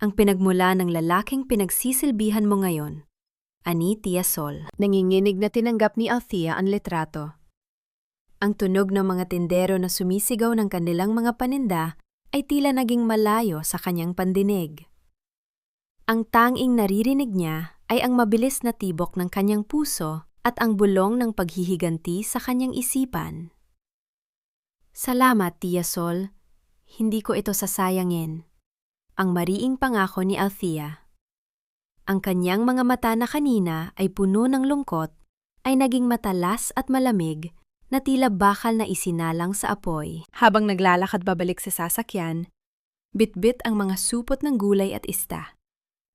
ang pinagmula ng lalaking pinagsisilbihan mo ngayon. Ani Tia Sol. Nanginginig na tinanggap ni Althea ang litrato. Ang tunog ng mga tindero na sumisigaw ng kanilang mga paninda ay tila naging malayo sa kanyang pandinig. Ang tanging naririnig niya ay ang mabilis na tibok ng kanyang puso at ang bulong ng paghihiganti sa kanyang isipan. Salamat, Tia Sol. Hindi ko ito sasayangin. Ang mariing pangako ni Althea. Ang kanyang mga mata na kanina ay puno ng lungkot ay naging matalas at malamig na tila bakal na isinalang sa apoy. Habang naglalakad babalik sa sasakyan, bitbit ang mga supot ng gulay at ista.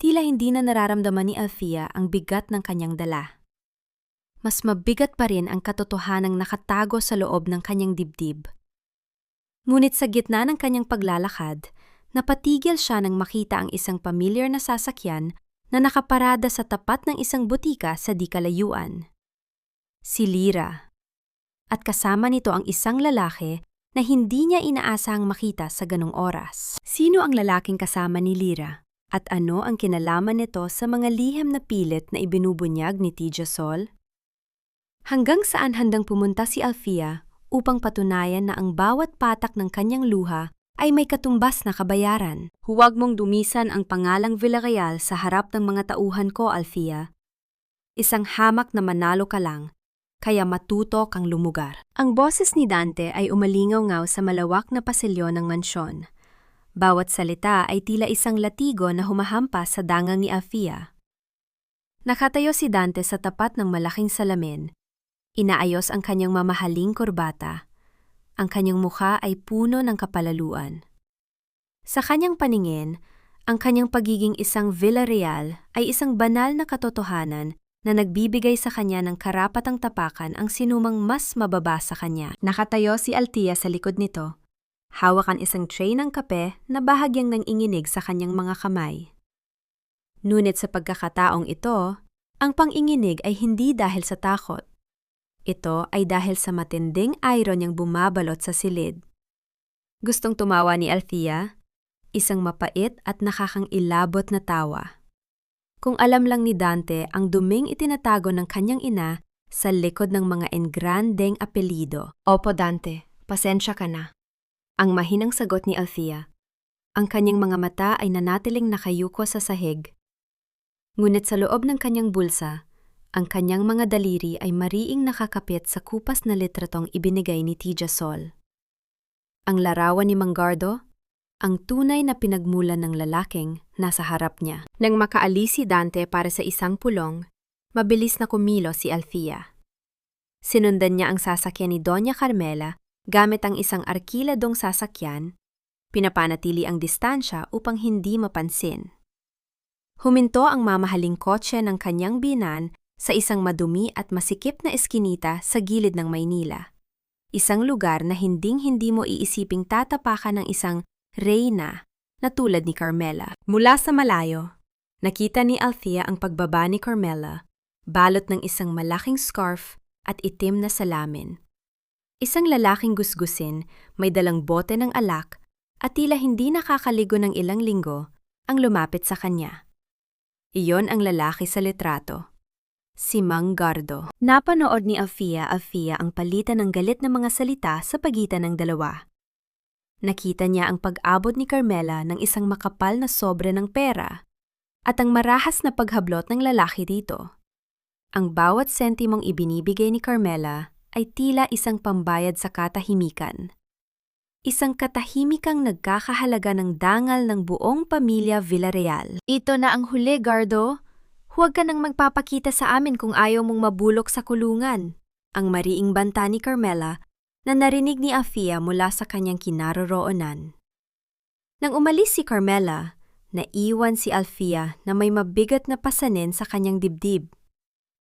Tila hindi na nararamdaman ni Althea ang bigat ng kanyang dala. mas mabigat pa rin ang katotohanang nakatago sa loob ng kanyang dibdib. Ngunit sa gitna ng kanyang paglalakad, napatigil siya nang makita ang isang pamilyar na sasakyan na nakaparada sa tapat ng isang butika sa di kalayuan. Si Lyra. At kasama nito ang isang lalaki na hindi niya inaasahang makita sa ganong oras. Sino ang lalaking kasama ni Lyra? At ano ang kinalaman nito sa mga lihim na pilit na ibinubunyag ni Tijasol? Hanggang saan handang pumunta si Alfia upang patunayan na ang bawat patak ng kanyang luha ay may katumbas na kabayaran. Huwag mong dumisan ang pangalang Villarreal sa harap ng mga tauhan ko, Alfia. Isang hamak na manalo ka lang, kaya matuto kang lumugar. Ang boses ni Dante ay umalingaw-ngaw sa malawak na pasilyo ng mansyon. Bawat salita ay tila isang latigo na humahampas sa dangang ni Alfia. Nakatayo si Dante sa tapat ng malaking salamin. Inaayos ang kanyang mamahaling kurbata. Ang kanyang mukha ay puno ng kapalaluan. Sa kanyang paningin, ang kanyang pagiging isang Villarreal ay isang banal na katotohanan na nagbibigay sa kanya ng karapatang tapakan ang sinumang mas mababa sa kanya. Nakatayo si Althea sa likod nito. Hawak ang isang tray ng kape na bahagyang nanginginig sa kanyang mga kamay. Ngunit sa pagkakataong ito, ang panginginig ay hindi dahil sa takot. Ito ay dahil sa matinding iron niyang bumabalot sa silid. Gustong tumawa ni Althea, isang mapait at nakakangilabot na tawa. Kung alam lang ni Dante ang duming itinatago ng kanyang ina sa likod ng mga engrandeng apelido. Opo Dante, pasensya ka na. Ang mahinang sagot ni Althea. Ang kanyang mga mata ay nanatiling nakayuko sa sahig. Ngunit sa loob ng kanyang bulsa, ang kanyang mga daliri ay mariing nakakapit sa kupas na litratong ibinigay ni Tijasol. Ang larawan ni Mangardo, ang tunay na pinagmulan ng lalaking nasa harap niya. Nang makaalis si Dante para sa isang pulong, mabilis na kumilos si Althea. Sinundan niya ang sasakyan ni Doña Carmela gamit ang isang arkiladong sasakyan, pinapanatili ang distansya upang hindi mapansin. Huminto ang mamahaling kotse ng kanyang binan sa isang madumi at masikip na eskinita sa gilid ng Maynila. Isang lugar na hinding-hindi mo iisiping tatapakan ng isang reyna na tulad ni Carmela. Mula sa malayo, nakita ni Althea ang pagbaba ni Carmela, balot ng isang malaking scarf at itim na salamin. Isang lalaking gusgusin, may dalang bote ng alak at tila hindi nakakaligo ng ilang linggo ang lumapit sa kanya. Iyon ang lalaki sa litrato. Si Mangardo. Napanood ni Althea ang palitan ng galit na mga salita sa pagitan ng dalawa. Nakita niya ang pag-abot ni Carmela ng isang makapal na sobre ng pera at ang marahas na paghablot ng lalaki dito. Ang bawat sentimong ibinibigay ni Carmela ay tila isang pambayad sa katahimikan. Isang katahimikang nagkakahalaga ng dangal ng buong pamilya Villarreal. Ito na ang huli, Gardo. Huwag ka nang magpapakita sa amin kung ayaw mong mabulok sa kulungan. Ang mariing banta ni Carmela na narinig ni Althea mula sa kanyang kinaroroonan. Nang umalis si Carmela, naiwan si Althea na may mabigat na pasanin sa kanyang dibdib.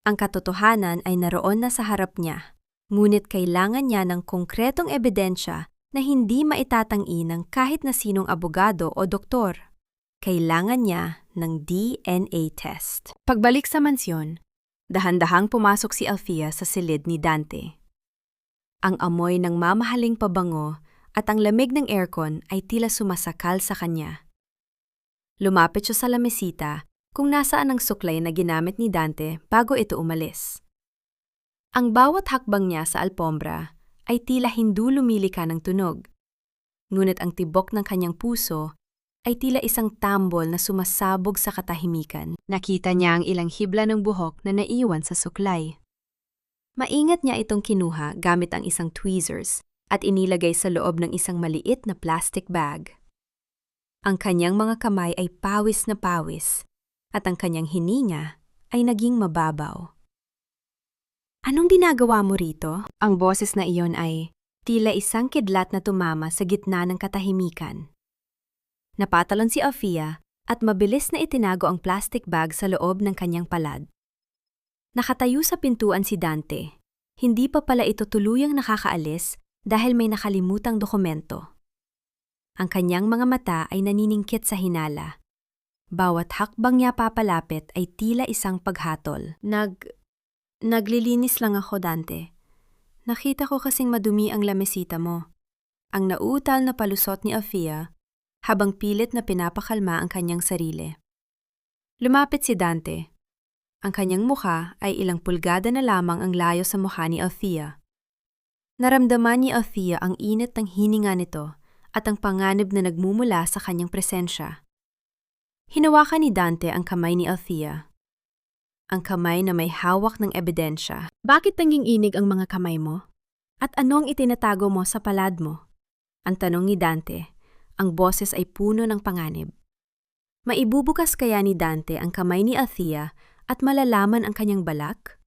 Ang katotohanan ay naroon na sa harap niya, ngunit kailangan niya ng konkretong ebidensya na hindi maitatanggi ng kahit na sinong abogado o doktor. Kailangan niya ng DNA test. Pagbalik sa mansyon, dahan-dahang pumasok si Althea sa silid ni Dante. Ang amoy ng mamahaling pabango at ang lamig ng aircon ay tila sumasakal sa kanya. Lumapit siya sa lamesita kung nasaan ang suklay na ginamit ni Dante bago ito umalis. Ang bawat hakbang niya sa alpombra ay tila hindi lumilika ng tunog. Ngunit ang tibok ng kanyang puso ay tila isang tambol na sumasabog sa katahimikan. Nakita niya ang ilang hibla ng buhok na naiwan sa suklay. Maingat niya itong kinuha gamit ang isang tweezers at inilagay sa loob ng isang maliit na plastic bag. Ang kanyang mga kamay ay pawis na pawis at ang kanyang hininga ay naging mababaw. Anong ginagawa mo rito? Ang boses na iyon ay tila isang kidlat na tumama sa gitna ng katahimikan. Napatalon si Althea at mabilis na itinago ang plastic bag sa loob ng kanyang palad. Nakatayo sa pintuan si Dante. Hindi pa pala ito tuluyang nakakaalis dahil may nakalimutang dokumento. Ang kanyang mga mata ay naniningkit sa hinala. Bawat hakbang niya papalapit ay tila isang paghatol. Naglilinis lang ako, Dante. Nakita ko kasing madumi ang lamesita mo. Ang nauutal na palusot ni Althea habang pilit na pinapakalma ang kanyang sarili. Lumapit si Dante. Ang kanyang mukha ay ilang pulgada na lamang ang layo sa mukha ni Althea. Naramdaman ni Althea ang init ng hininga nito at ang panganib na nagmumula sa kanyang presensya. Hinawakan ni Dante ang kamay ni Althea. Ang kamay na may hawak ng ebidensya. Bakit nanging inig ang mga kamay mo? At anong itinatago mo sa palad mo? Ang tanong ni Dante. Ang boses ay puno ng panganib. Maibubukas kaya ni Dante ang kamay ni Althea at malalaman ang kanyang balak?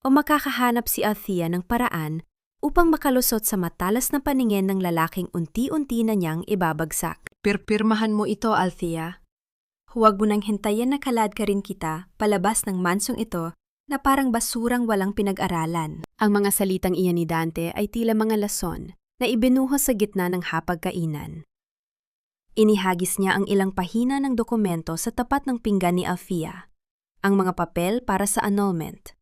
O makakahanap si Althea ng paraan upang makalusot sa matalas na paningin ng lalaking unti-unti na niyang ibabagsak? Pirpirmahan mo ito, Althea. Huwag mo nang hintayin na kalad ka rin kita palabas ng mansong ito na parang basurang walang pinag-aralan. Ang mga salitang iyan ni Dante ay tila mga lason na ibinuhos sa gitna ng hapagkainan. Inihagis niya ang ilang pahina ng dokumento sa tapat ng pinggan ni Althea, ang mga papel para sa annulment.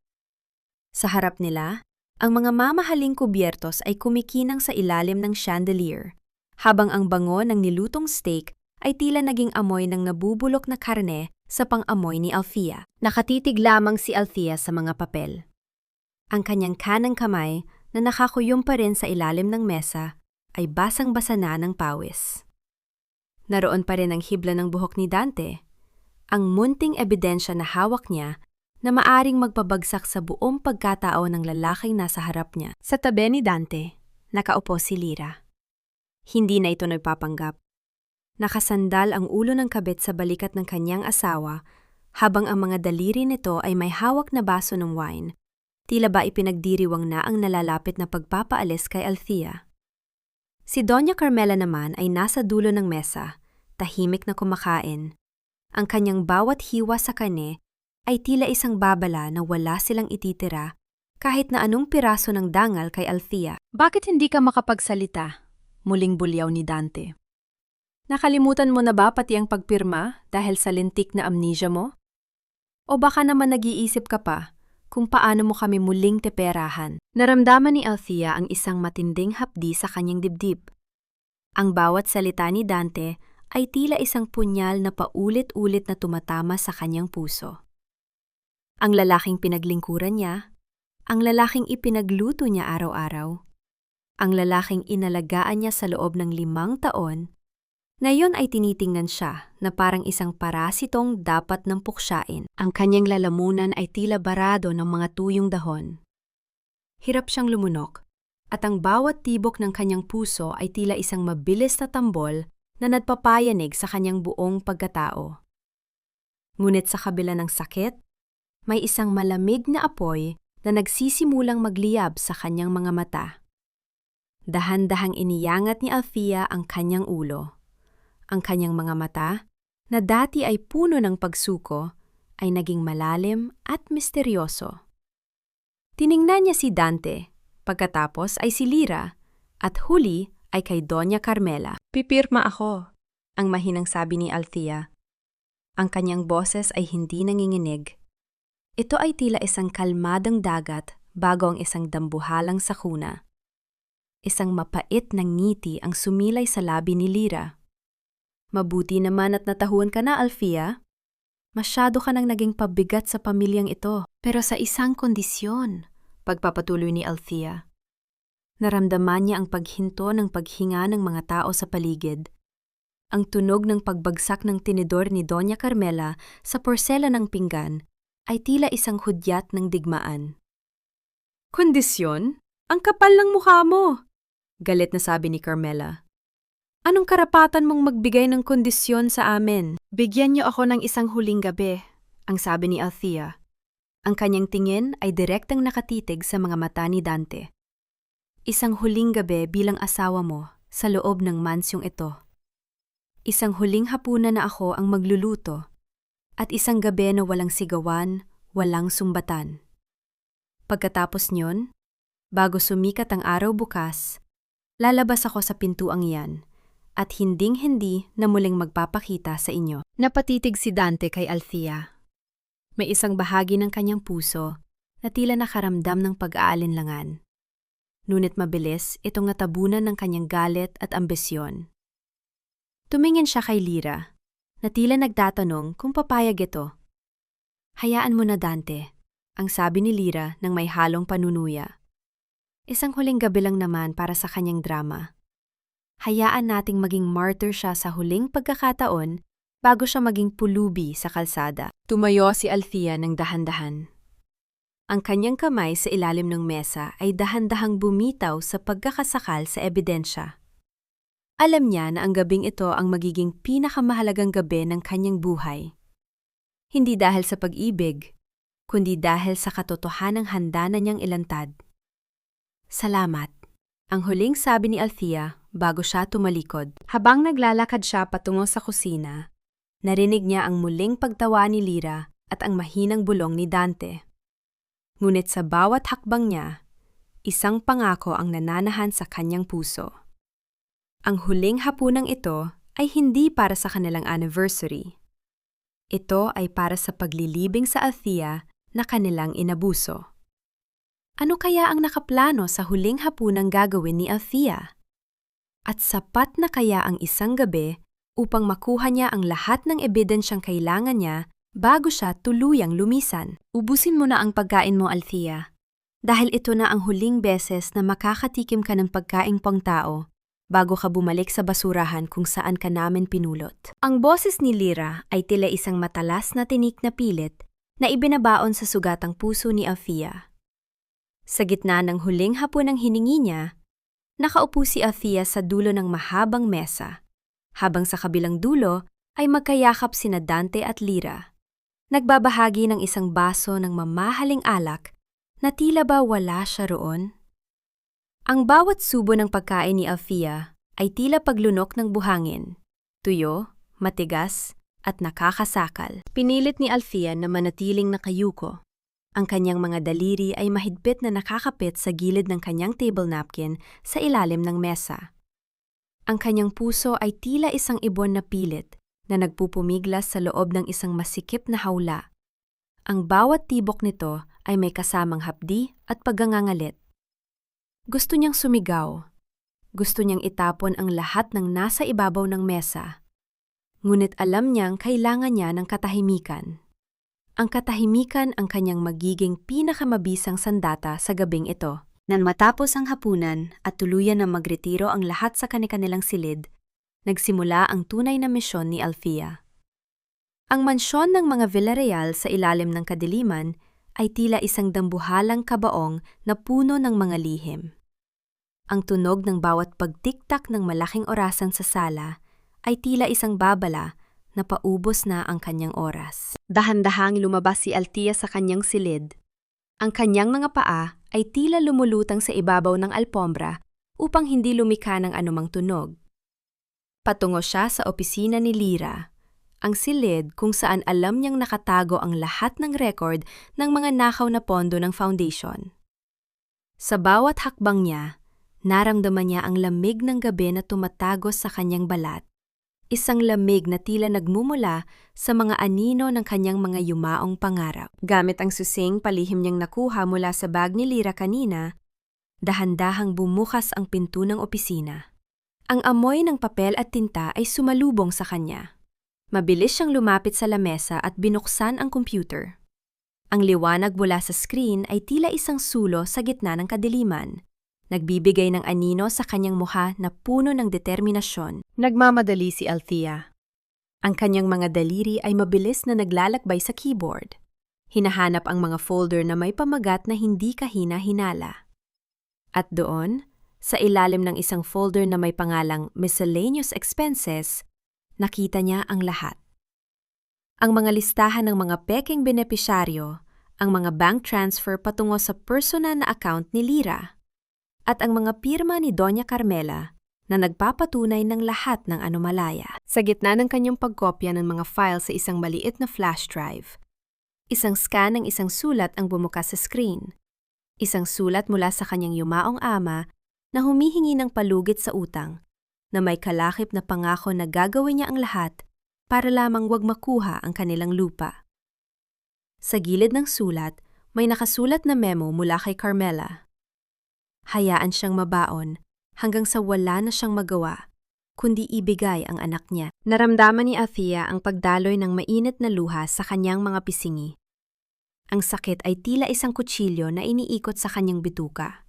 Sa harap nila, ang mga mamahaling kubyertos ay kumikinang sa ilalim ng chandelier, habang ang bango ng nilutong steak ay tila naging amoy ng nabubulok na karne sa pang-amoy ni Althea. Nakatitig lamang si Althea sa mga papel. Ang kanyang kanang kamay na nakakuyom pa rin sa ilalim ng mesa ay basang-basa na ng pawis. Naroon pa rin ang hibla ng buhok ni Dante, ang munting ebidensya na hawak niya na maaring magpabagsak sa buong pagkatao ng lalaking nasa harap niya. Sa tabi ni Dante, nakaupo si Lyra. Hindi na ito nagpapanggap. Nakasandal ang ulo ng kabit sa balikat ng kanyang asawa habang ang mga daliri nito ay may hawak na baso ng wine. Tila ba ipinagdiriwang na ang nalalapit na pagpapaalis kay Althea. Si Doña Carmela naman ay nasa dulo ng mesa, tahimik na kumakain. Ang kanyang bawat hiwa sa kane ay tila isang babala na wala silang ititira kahit na anong piraso ng dangal kay Althea. Bakit hindi ka makapagsalita? Muling bulyaw ni Dante. Nakalimutan mo na ba pati ang pagpirma dahil sa lintik na amnesia mo? O baka naman nag-iisip ka pa kung paano mo kami muling teperahan? Naramdaman ni Althea ang isang matinding hapdi sa kanyang dibdib. Ang bawat salita ni Dante ay tila isang punyal na paulit-ulit na tumatama sa kanyang puso. Ang lalaking pinaglingkuran niya, ang lalaking ipinagluto niya araw-araw, ang lalaking inalagaan niya sa loob ng 5 taon, ngayon ay tinitingnan siya na parang isang parasitong dapat nang puksyain. Ang kanyang lalamunan ay tila barado ng mga tuyong dahon. Hirap siyang lumunok, at ang bawat tibok ng kanyang puso ay tila isang mabilis na tambol na nagpapayanig sa kanyang buong pagkatao. Ngunit sa kabila ng sakit, may isang malamig na apoy na nagsisimulang magliyab sa kanyang mga mata. Dahan-dahang iniyangat ni Althea ang kanyang ulo. Ang kanyang mga mata, na dati ay puno ng pagsuko, ay naging malalim at misteryoso. Tiningnan niya si Dante, pagkatapos ay si Lyra, at huli ay kay Doña Carmela. Pipirma ako, ang mahinang sabi ni Althea. Ang kanyang boses ay hindi nanginginig. Ito ay tila isang kalmadang dagat bago ang isang dambuhalang sakuna. Isang mapait na ngiti ang sumilay sa labi ni Lyra. Mabuti naman at natahuan ka na, Althea. Masyado ka nang naging pabigat sa pamilyang ito. Pero sa isang kondisyon, pagpapatuloy ni Althea. Naramdaman niya ang paghinto ng paghinga ng mga tao sa paligid. Ang tunog ng pagbagsak ng tinidor ni Doña Carmela sa porsela ng pinggan ay tila isang hudyat ng digmaan. Kondisyon? Ang kapal ng mukha mo! Galit na sabi ni Carmela. Anong karapatan mong magbigay ng kondisyon sa amin? Bigyan niyo ako ng isang huling gabi, ang sabi ni Althea. Ang kanyang tingin ay direktang nakatitig sa mga mata ni Dante. Isang huling gabi bilang asawa mo sa loob ng mansyong ito. Isang huling hapunan na ako ang magluluto at isang gabi na walang sigawan, walang sumbatan. Pagkatapos nyon, bago sumikat ang araw bukas, lalabas ako sa pintuang iyan at hinding-hindi na muling magpapakita sa inyo. Napatitig si Dante kay Althea. May isang bahagi ng kanyang puso na tila nakaramdam ng pag-aalinlangan. Ngunit mabilis itong natabunan ng kanyang galit at ambisyon. Tumingin siya kay Lyra, na tila nagtatanong kung papayag ito. Hayaan mo na, Dante, ang sabi ni Lyra nang may halong panunuya. Isang huling gabi lang naman para sa kanyang drama. Hayaan nating maging martyr siya sa huling pagkakataon bago siya maging pulubi sa kalsada. Tumayo si Althea ng dahan-dahan. Ang kanyang kamay sa ilalim ng mesa ay dahan-dahang bumitaw sa pagkakasakal sa ebidensya. Alam niya na ang gabing ito ang magiging pinakamahalagang gabi ng kanyang buhay. Hindi dahil sa pag-ibig, kundi dahil sa katotohanang handa na niyang ilantad. Salamat, ang huling sabi ni Althea bago siya tumalikod. Habang naglalakad siya patungo sa kusina, narinig niya ang muling pagtawa ni Lyra at ang mahinang bulong ni Dante. Ngunit sa bawat hakbang niya, isang pangako ang nananahan sa kanyang puso. Ang huling hapunang ito ay hindi para sa kanilang anniversary. Ito ay para sa paglilibing sa Althea na kanilang inabuso. Ano kaya ang nakaplano sa huling hapunang gagawin ni Althea? At sapat na kaya ang isang gabi upang makuha niya ang lahat ng ebidensyang kailangan niya bago siya tuluyang lumisan? Ubusin mo na ang pagkain mo, Althea. Dahil ito na ang huling beses na makakatikim ka ng pagkaing pangtao bago ka bumalik sa basurahan kung saan ka namin pinulot. Ang boses ni Lyra ay tila isang matalas na tinik na pilit na ibinabaon sa sugatang puso ni Althea. Sa gitna ng huling hapunang hiningi niya, nakaupo si Althea sa dulo ng mahabang mesa, habang sa kabilang dulo ay magkayakap sina Dante at Lyra, nagbabahagi ng isang baso ng mamahaling alak na tila ba wala siya roon. Ang bawat subo ng pagkain ni Althea ay tila paglunok ng buhangin, tuyo, matigas, at nakakasakal. Pinilit ni Althea na manatiling nakayuko. Ang kanyang mga daliri ay mahigpit na nakakapit sa gilid ng kanyang table napkin sa ilalim ng mesa. Ang kanyang puso ay tila isang ibon na pilit na nagpupumiglas sa loob ng isang masikip na hawla. Ang bawat tibok nito ay may kasamang hapdi at paggangangalit. Gusto niyang sumigaw. Gusto niyang itapon ang lahat ng nasa ibabaw ng mesa. Ngunit alam niyang kailangan niya ng katahimikan. Ang katahimikan ang kanyang magiging pinakamabisang sandata sa gabing ito. Nang matapos ang hapunan at tuluyan na magretiro ang lahat sa kanilang silid, nagsimula ang tunay na misyon ni Althea. Ang mansyon ng mga Villarreal sa ilalim ng kadiliman ay tila isang dambuhalang kabaong na puno ng mga lihim. Ang tunog ng bawat pagtiktak ng malaking orasan sa sala ay tila isang babala na paubos na ang kanyang oras. Dahan-dahang lumabas si Althea sa kanyang silid. Ang kanyang mga paa ay tila lumulutang sa ibabaw ng alpombra upang hindi lumikha ng anumang tunog. Patungo siya sa opisina ni Lyra, ang silid kung saan alam niyang nakatago ang lahat ng record ng mga nakaw na pondo ng foundation. Sa bawat hakbang niya, naramdaman niya ang lamig ng gabi na tumatagos sa kanyang balat. Isang lamig na tila nagmumula sa mga anino ng kanyang mga yumaong pangarap. Gamit ang susing palihim niyang nakuha mula sa bag ni Lyra kanina, dahan-dahang bumukas ang pinto ng opisina. Ang amoy ng papel at tinta ay sumalubong sa kanya. Mabilis siyang lumapit sa lamesa at binuksan ang computer. Ang liwanag mula sa screen ay tila isang sulo sa gitna ng kadiliman. Nagbibigay ng anino sa kanyang mukha na puno ng determinasyon. Nagmamadali si Althea. Ang kanyang mga daliri ay mabilis na naglalakbay sa keyboard. Hinahanap ang mga folder na may pamagat na hindi kahina-hinala. At doon, sa ilalim ng isang folder na may pangalang Miscellaneous Expenses, nakita niya ang lahat. Ang mga listahan ng mga peking benepisyaryo, ang mga bank transfer patungo sa personal na account ni Lyra, at ang mga pirma ni Doña Carmela na nagpapatunay ng lahat ng anomalaya. Sa gitna ng kanyang pagkopya ng mga file sa isang maliit na flash drive, isang scan ng isang sulat ang bumukas sa screen. Isang sulat mula sa kanyang yumaong ama na humihingi ng palugit sa utang, na may kalakip na pangako na gagawin niya ang lahat para lamang wag makuha ang kanilang lupa. Sa gilid ng sulat, may nakasulat na memo mula kay Carmela. Hayaan siyang mabaon hanggang sa wala na siyang magawa, kundi ibigay ang anak niya. Naramdaman ni Althea ang pagdaloy ng mainit na luha sa kanyang mga pisingi. Ang sakit ay tila isang kutsilyo na iniikot sa kanyang bituka.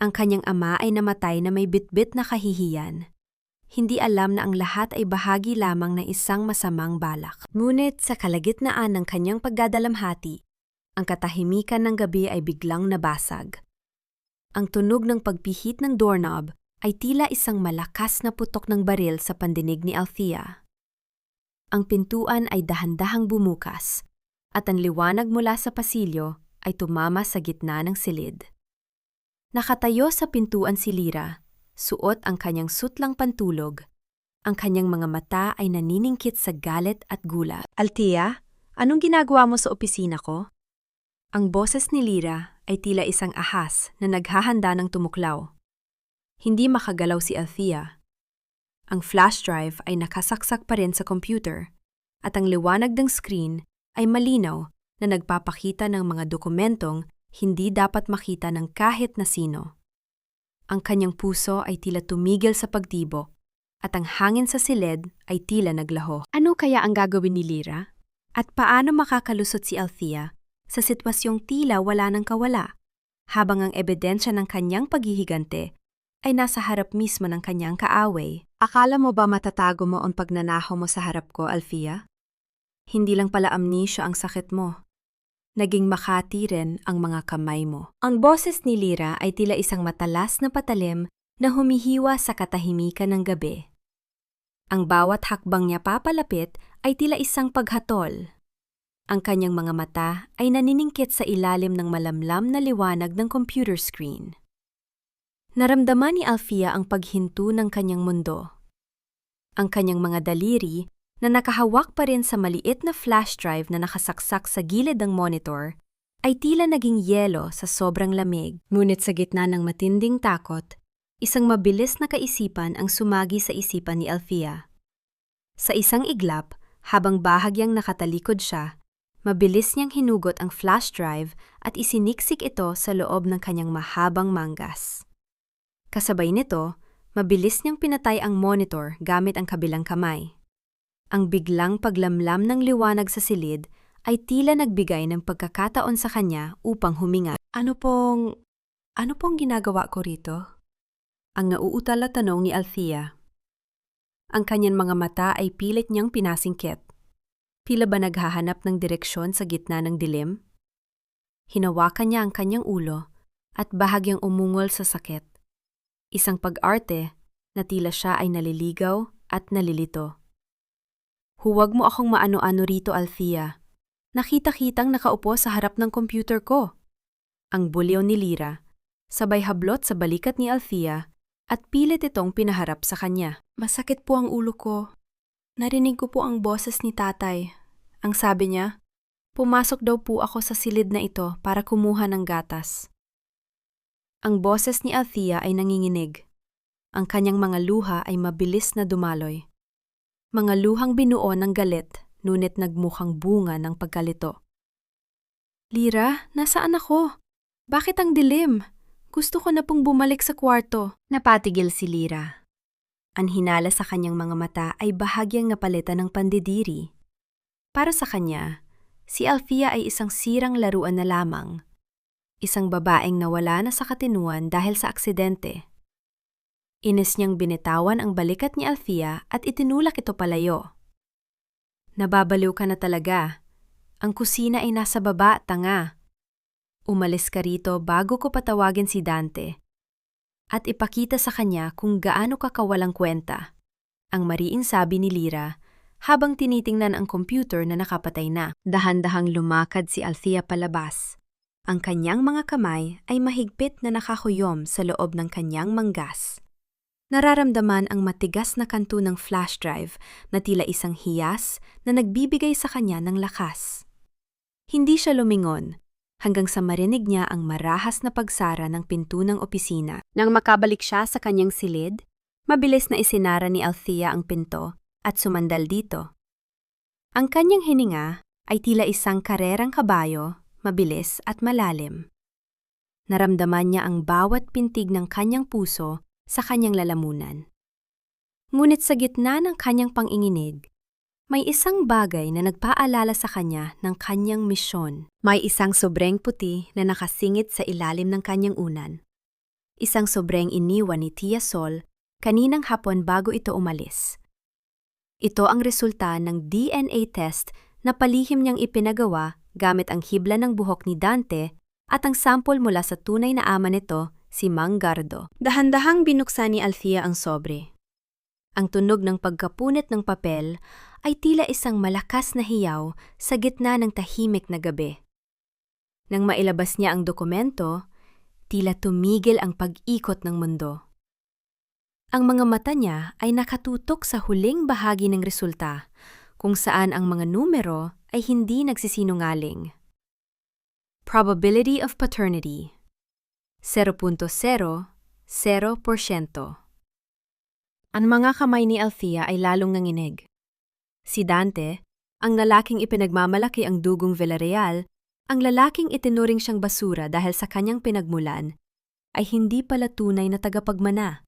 Ang kanyang ama ay namatay na may bitbit na kahihiyan. Hindi alam na ang lahat ay bahagi lamang ng isang masamang balak. Ngunit sa kalagitnaan ng kanyang pagdadalamhati, ang katahimikan ng gabi ay biglang nabasag. Ang tunog ng pagpihit ng doorknob ay tila isang malakas na putok ng baril sa pandinig ni Althea. Ang pintuan ay dahan-dahang bumukas, at ang liwanag mula sa pasilyo ay tumama sa gitna ng silid. Nakatayo sa pintuan si Lyra, suot ang kanyang sutlang pantulog. Ang kanyang mga mata ay naniningkit sa galit at gulat. Althea, anong ginagawa mo sa opisina ko? Ang boses ni Lyra ay tila isang ahas na naghahanda ng tumuklaw. Hindi makagalaw si Althea. Ang flash drive ay nakasaksak pa rin sa computer, at ang liwanag ng screen ay malinaw na nagpapakita ng mga dokumentong hindi dapat makita ng kahit na sino. Ang kanyang puso ay tila tumigil sa pagtibok, at ang hangin sa silid ay tila naglaho. Ano kaya ang gagawin ni Lyra? At paano makakalusot si Althea sa sitwasyong tila wala ng kawala, habang ang ebidensya ng kanyang paghihigante ay nasa harap mismo ng kanyang kaaway? Akala mo ba matatago mo ang pagnanaho mo sa harap ko, Althea? Hindi lang pala amnesia ang sakit mo. Naging makati rin ang mga kamay mo. Ang boses ni Lyra ay tila isang matalas na patalim na humihiwa sa katahimikan ng gabi. Ang bawat hakbang niya papalapit ay tila isang paghatol. Ang kanyang mga mata ay naniningkit sa ilalim ng malamlam na liwanag ng computer screen. Naramdaman ni Althea ang paghinto ng kanyang mundo. Ang kanyang mga daliri na nakahawak pa rin sa maliit na flash drive na nakasaksak sa gilid ng monitor ay tila naging yelo sa sobrang lamig. Ngunit sa gitna ng matinding takot, isang mabilis na kaisipan ang sumagi sa isipan ni Althea. Sa isang iglap, habang bahagyang nakatalikod siya, mabilis niyang hinugot ang flash drive at isiniksik ito sa loob ng kanyang mahabang manggas. Kasabay nito, mabilis niyang pinatay ang monitor gamit ang kabilang kamay. Ang biglang paglamlam ng liwanag sa silid ay tila nagbigay ng pagkakataon sa kanya upang huminga. Ano pong ginagawa ko rito? Ang nauutal na tanong ni Althea. Ang kanyang mga mata ay pilit niyang pinasingkit. Tila ba naghahanap ng direksyon sa gitna ng dilim? Hinawakan niya ang kanyang ulo at bahagyang umungol sa sakit. Isang pag-arte na tila siya ay naliligaw at nalilito. Huwag mo akong maano-ano rito, Althea. Nakita-kitang nakaupo sa harap ng computer ko. Ang bulyaw ni Lyra, sabay hablot sa balikat ni Althea at pilit itong pinaharap sa kanya. Masakit po ang ulo ko. Narinig ko po ang boses ni tatay. Ang sabi niya, pumasok daw po ako sa silid na ito para kumuha ng gatas. Ang boses ni Althea ay nanginginig. Ang kanyang mga luha ay mabilis na dumaloy. Mga luhang binuo ng galit, ngunit nagmukhang bunga ng pagkalito. Lyra, nasaan ako? Bakit ang dilim? Gusto ko na pong bumalik sa kwarto. Napatigil si Lyra. Ang hinala sa kanyang mga mata ay bahagyang napalitan ng pandidiri. Para sa kanya, si Althea ay isang sirang laruan na lamang. Isang babaeng nawala na sa katinuan dahil sa aksidente. Inis niyang binitawan ang balikat ni Althea at itinulak ito palayo. Nababaliw ka na talaga. Ang kusina ay nasa baba, tanga. Umalis ka rito bago ko patawagin si Dante. At ipakita sa kanya kung gaano ka kawalang kwenta. Ang mariing sabi ni Lyra habang tinitingnan ang computer na nakapatay na. Dahan-dahang lumakad si Althea palabas. Ang kanyang mga kamay ay mahigpit na nakakuyom sa loob ng kanyang manggas. Nararamdaman ang matigas na kanto ng flash drive na tila isang hiyas na nagbibigay sa kanya ng lakas. Hindi siya lumingon hanggang sa marinig niya ang marahas na pagsara ng pinto ng opisina. Nang makabalik siya sa kanyang silid, mabilis na isinara ni Althea ang pinto at sumandal dito. Ang kanyang hininga ay tila isang karerang kabayo, mabilis at malalim. Naramdaman niya ang bawat pintig ng kanyang puso sa kanyang lalamunan. Ngunit sa gitna ng kanyang panginginig, may isang bagay na nagpaalala sa kanya ng kanyang misyon. May isang sobreng puti na nakasingit sa ilalim ng kanyang unan. Isang sobreng iniwan ni Tia Sol kaninang hapon bago ito umalis. Ito ang resulta ng DNA test na palihim niyang ipinagawa gamit ang hibla ng buhok ni Dante at ang sample mula sa tunay na ama nito, si Mang Gardo. Dahan-dahang binuksan ni Althea ang sobre. Ang tunog ng pagkapunit ng papel ay tila isang malakas na hiyaw sa gitna ng tahimik na gabi. Nang mailabas niya ang dokumento, tila tumigil ang pag-ikot ng mundo. Ang mga mata niya ay nakatutok sa huling bahagi ng resulta, kung saan ang mga numero ay hindi nagsisinungaling. Probability of paternity, 0.00%. Ang mga kamay ni Althea ay lalong nanginig. Si Dante, ang lalaking ipinagmamalaki ang dugong Villarreal, ang lalaking itinuring siyang basura dahil sa kanyang pinagmulan, ay hindi pala tunay na tagapagmana.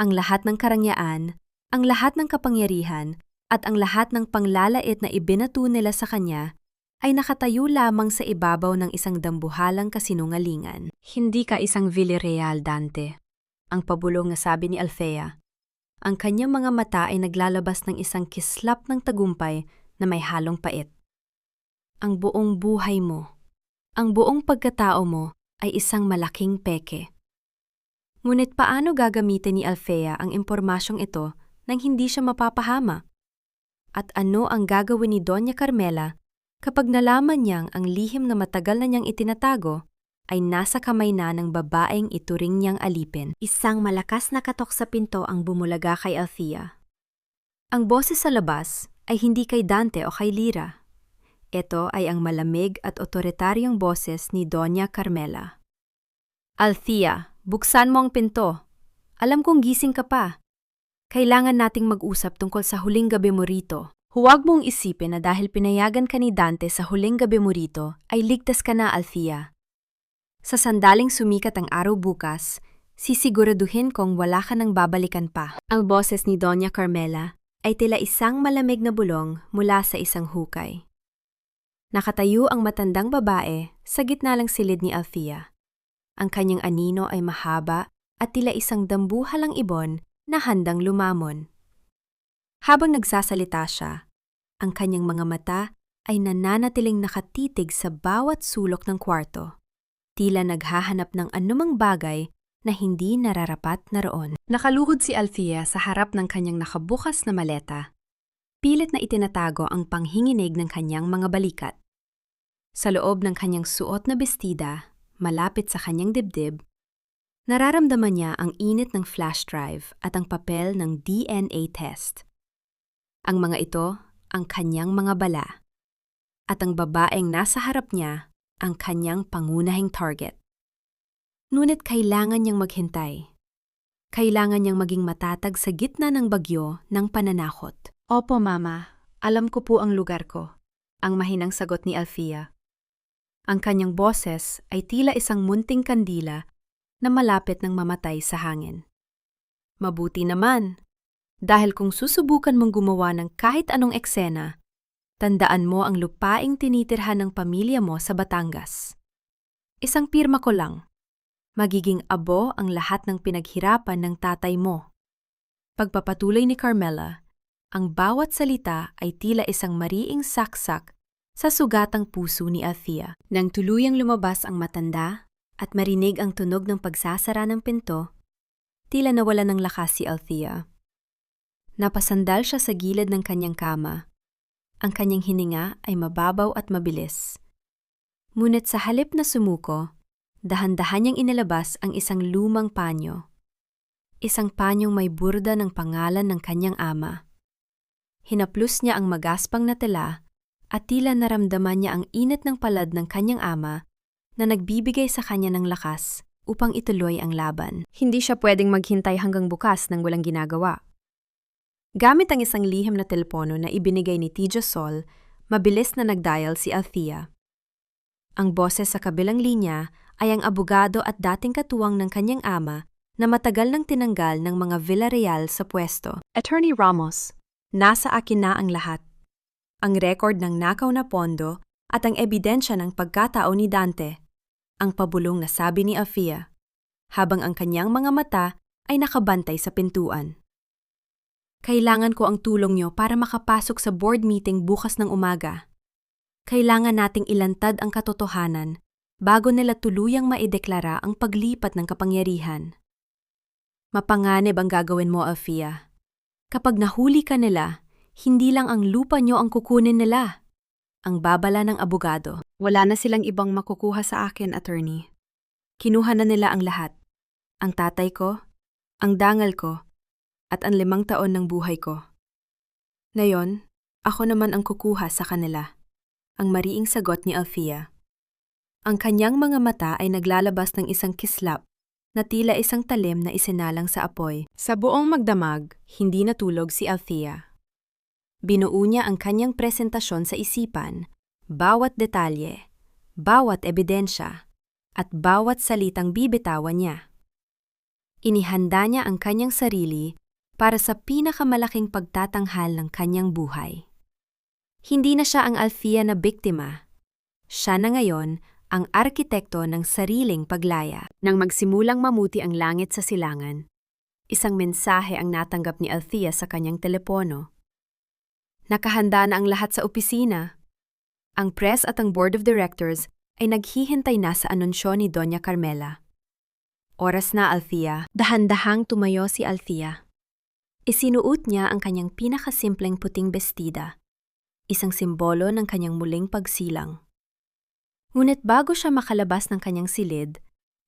Ang lahat ng karangyaan, ang lahat ng kapangyarihan, at ang lahat ng panglalait na ibinato nila sa kanya ay nakatayo lamang sa ibabaw ng isang dambuhalang kasinungalingan. Hindi ka isang Villarreal, Dante. Ang pabulong na sabi ni Althea. Ang kanyang mga mata ay naglalabas ng isang kislap ng tagumpay na may halong pait. Ang buong buhay mo, ang buong pagkatao mo ay isang malaking peke. Ngunit paano gagamitin ni Althea ang impormasyong ito nang hindi siya mapapahama? At ano ang gagawin ni Doña Carmela kapag nalaman niyang ang lihim na matagal na niyang itinatago ay nasa kamay na ng babaeng ituring niyang alipin? Isang malakas na katok sa pinto ang bumulaga kay Althea. Ang boses sa labas ay hindi kay Dante o kay Lyra. Ito ay ang malamig at otoritaryong boses ni Doña Carmela. Althea, buksan mo ang pinto. Alam kong gising ka pa. Kailangan nating mag-usap tungkol sa huling gabi mo rito. Huwag mong isipin na dahil pinayagan ka ni Dante sa huling gabi mo rito, ay ligtas ka na, Althea. Sa sandaling sumikat ang araw bukas, sisiguraduhin kong wala ka nang babalikan pa. Ang boses ni Doña Carmela ay tila isang malamig na bulong mula sa isang hukay. Nakatayo ang matandang babae sa gitna ng silid ni Althea. Ang kanyang anino ay mahaba at tila isang dambuhalang ibon na handang lumamon. Habang nagsasalita siya, ang kanyang mga mata ay nananatiling nakatitig sa bawat sulok ng kwarto, tila naghahanap ng anumang bagay na hindi nararapat naroon. Nakaluhod si Althea sa harap ng kanyang nakabukas na maleta. Pilit na itinatago ang panghinginig ng kanyang mga balikat. Sa loob ng kanyang suot na bestida, malapit sa kanyang dibdib, nararamdaman niya ang init ng flash drive at ang papel ng DNA test. Ang mga ito, ang kanyang mga bala. At ang babaeng nasa harap niya, ang kanyang pangunahing target. Ngunit kailangan niyang maghintay. Kailangan niyang maging matatag sa gitna ng bagyo ng pananakot. Opo, Mama. Alam ko po ang lugar ko. Ang mahinang sagot ni Althea. Ang kanyang boses ay tila isang munting kandila na malapit ng mamatay sa hangin. Mabuti naman, dahil kung susubukan mong gumawa ng kahit anong eksena, tandaan mo ang lupaing tinitirhan ng pamilya mo sa Batangas. Isang pirma ko lang, magiging abo ang lahat ng pinaghirapan ng tatay mo. Pagpapatuloy ni Carmela, ang bawat salita ay tila isang mariing saksak sa sugatang puso ni Althea. Nang tuluyang lumabas ang matanda at marinig ang tunog ng pagsasara ng pinto, tila nawala ng lakas si Althea. Napasandal siya sa gilid ng kanyang kama. Ang kanyang hininga ay mababaw at mabilis. Ngunit sa halip na sumuko, dahan-dahan niyang inilabas ang isang lumang panyo. Isang panyong may burda ng pangalan ng kanyang ama. Hinaplos niya ang magaspang na tela at tila naramdaman niya ang init ng palad ng kanyang ama na nagbibigay sa kanya ng lakas upang ituloy ang laban. Hindi siya pwedeng maghintay hanggang bukas nang walang ginagawa. Gamit ang isang lihim na telepono na ibinigay ni Tija Sol, mabilis na nagdial si Althea. Ang boses sa kabilang linya ay ang abogado at dating katuwang ng kanyang ama na matagal nang tinanggal ng mga Villarreal sa pwesto. Attorney Ramos, nasa akin na ang lahat. Ang record ng nakaw na pondo at ang ebidensya ng pagkatao ni Dante, ang pabulong na sabi ni Althea, habang ang kanyang mga mata ay nakabantay sa pintuan. Kailangan ko ang tulong niyo para makapasok sa board meeting bukas ng umaga. Kailangan nating ilantad ang katotohanan bago nila tuluyang maideklara ang paglipat ng kapangyarihan. Mapanganib ang gagawin mo, Althea. Kapag nahuli ka nila, hindi lang ang lupa niyo ang kukunin nila. Ang babala ng abogado. Wala na silang ibang makukuha sa akin, attorney. Kinuha na nila ang lahat. Ang tatay ko, ang dangal ko, at ang 5 taon ng buhay ko. Ngayon, ako naman ang kukuha sa kanila. Ang mariing sagot ni Althea. Ang kanyang mga mata ay naglalabas ng isang kislap na tila isang talim na isinalang sa apoy. Sa buong magdamag, hindi natulog si Althea. Binuo niya ang kanyang presentasyon sa isipan, bawat detalye, bawat ebidensya, at bawat salitang bibitawan niya. Inihanda niya ang kanyang sarili para sa pinakamalaking pagtatanghal ng kanyang buhay. Hindi na siya ang Althea na biktima. Siya na ngayon ang arkitekto ng sariling paglaya. Nang magsimulang mamuti ang langit sa silangan, isang mensahe ang natanggap ni Althea sa kanyang telepono. Nakahanda na ang lahat sa opisina. Ang press at ang board of directors ay naghihintay na sa anunsyo ni Doña Carmela. Oras na, Althea. Dahan-dahang tumayo si Althea. Isinuot niya ang kanyang pinakasimpleng puting bestida, isang simbolo ng kanyang muling pagsilang. Ngunit bago siya makalabas ng kanyang silid,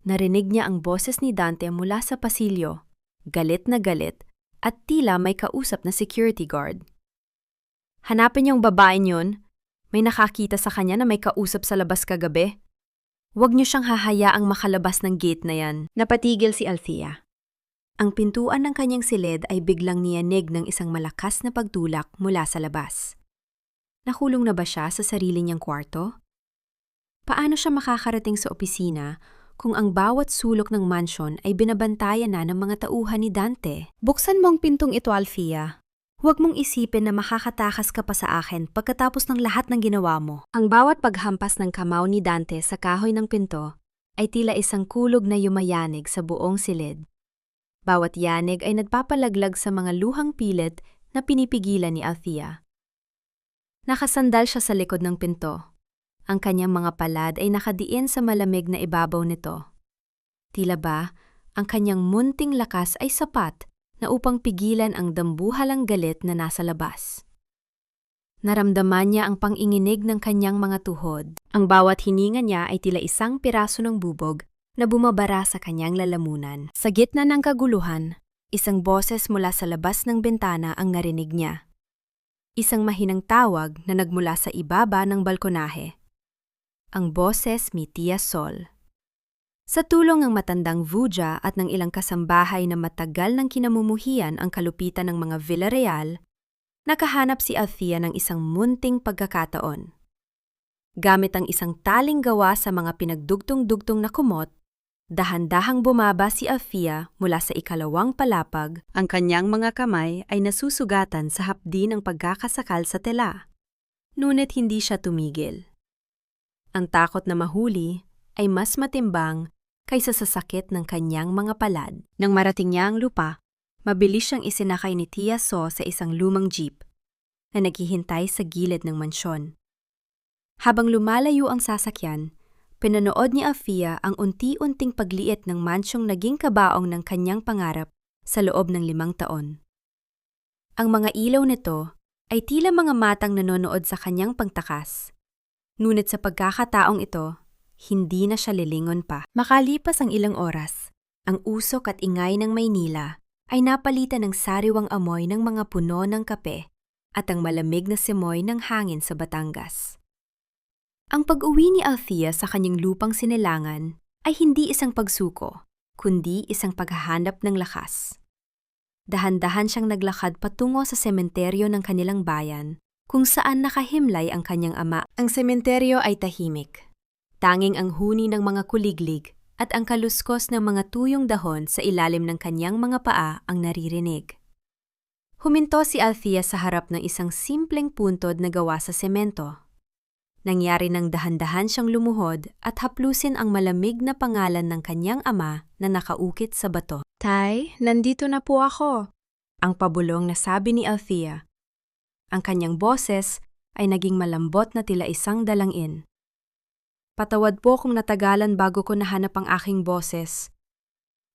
narinig niya ang boses ni Dante mula sa pasilyo, galit na galit at tila may kausap na security guard. Hanapin niyong babaeng yun. May nakakita sa kanya na may kausap sa labas kagabi. Huwag niyo siyang hahayaang makalabas ng gate na yan. Napatigil si Althea. Ang pintuan ng kanyang silid ay biglang niyanig ng isang malakas na pagtulak mula sa labas. Nakulong na ba siya sa sarili niyang kwarto? Paano siya makakarating sa opisina kung ang bawat sulok ng mansyon ay binabantayan na ng mga tauhan ni Dante? Buksan mo ang pintong ito, Althea. Huwag mong isipin na makakatakas ka pa sa akin pagkatapos ng lahat ng ginawa mo. Ang bawat paghampas ng kamao ni Dante sa kahoy ng pinto ay tila isang kulog na yumayanig sa buong silid. Bawat yanig ay nagpapalaglag sa mga luhang pilit na pinipigilan ni Althea. Nakasandal siya sa likod ng pinto. Ang kanyang mga palad ay nakadiin sa malamig na ibabaw nito. Tila ba, ang kanyang munting lakas ay sapat na upang pigilan ang dambuhalang galit na nasa labas. Naramdaman niya ang panginginig ng kanyang mga tuhod. Ang bawat hininga niya ay tila isang piraso ng bubog na bumabara sa kanyang lalamunan. Sa gitna ng kaguluhan, isang boses mula sa labas ng bintana ang narinig niya. Isang mahinang tawag na nagmula sa ibaba ng balkonahe. Ang boses ni Tia Sol. Sa tulong ng matandang Vuja at ng ilang kasambahay na matagal nang kinamumuhian ang kalupitan ng mga Villarreal, nakahanap si Althea ng isang munting pagkakataon. Gamit ang isang taling gawa sa mga pinagdugtong-dugtong na kumot, dahan-dahang bumaba si Althea mula sa ikalawang palapag. Ang kanyang mga kamay ay nasusugatan sa hapdi ng pagkakasakal sa tela. Ngunit hindi siya tumigil. Ang takot na mahuli ay mas matimbang kaysa sa sakit ng kanyang mga palad. Nang marating niya ang lupa, mabilis siyang isinakay ni Tia So sa isang lumang jeep na naghihintay sa gilid ng mansyon. Habang lumalayo ang sasakyan, pinanood ni Althea ang unti-unting pagliit ng mansyong naging kabaong ng kanyang pangarap sa loob ng 5 taon. Ang mga ilaw nito ay tila mga matang nanonood sa kanyang pagtakas. Ngunit sa pagkakataong ito, hindi na siya lilingon pa. Makalipas ang ilang oras, ang usok at ingay ng Maynila ay napalitan ng sariwang amoy ng mga puno ng kape at ang malamig na simoy ng hangin sa Batangas. Ang pag-uwi ni Althea sa kanyang lupang sinilangan ay hindi isang pagsuko, kundi isang paghahanap ng lakas. Dahan-dahan siyang naglakad patungo sa sementeryo ng kanilang bayan, kung saan nakahimlay ang kanyang ama. Ang sementeryo ay tahimik. Tanging ang huni ng mga kuliglig at ang kaluskos ng mga tuyong dahon sa ilalim ng kanyang mga paa ang naririnig. Huminto si Althea sa harap ng isang simpleng puntod na gawa sa semento. Nangyari ng dahan-dahan siyang lumuhod at haplusin ang malamig na pangalan ng kanyang ama na nakaukit sa bato. "Tay, nandito na po ako," ang pabulong na sabi ni Althea. Ang kanyang boses ay naging malambot na tila isang dalangin. "Patawad po kung natagalan bago ko nahanap ang aking boses.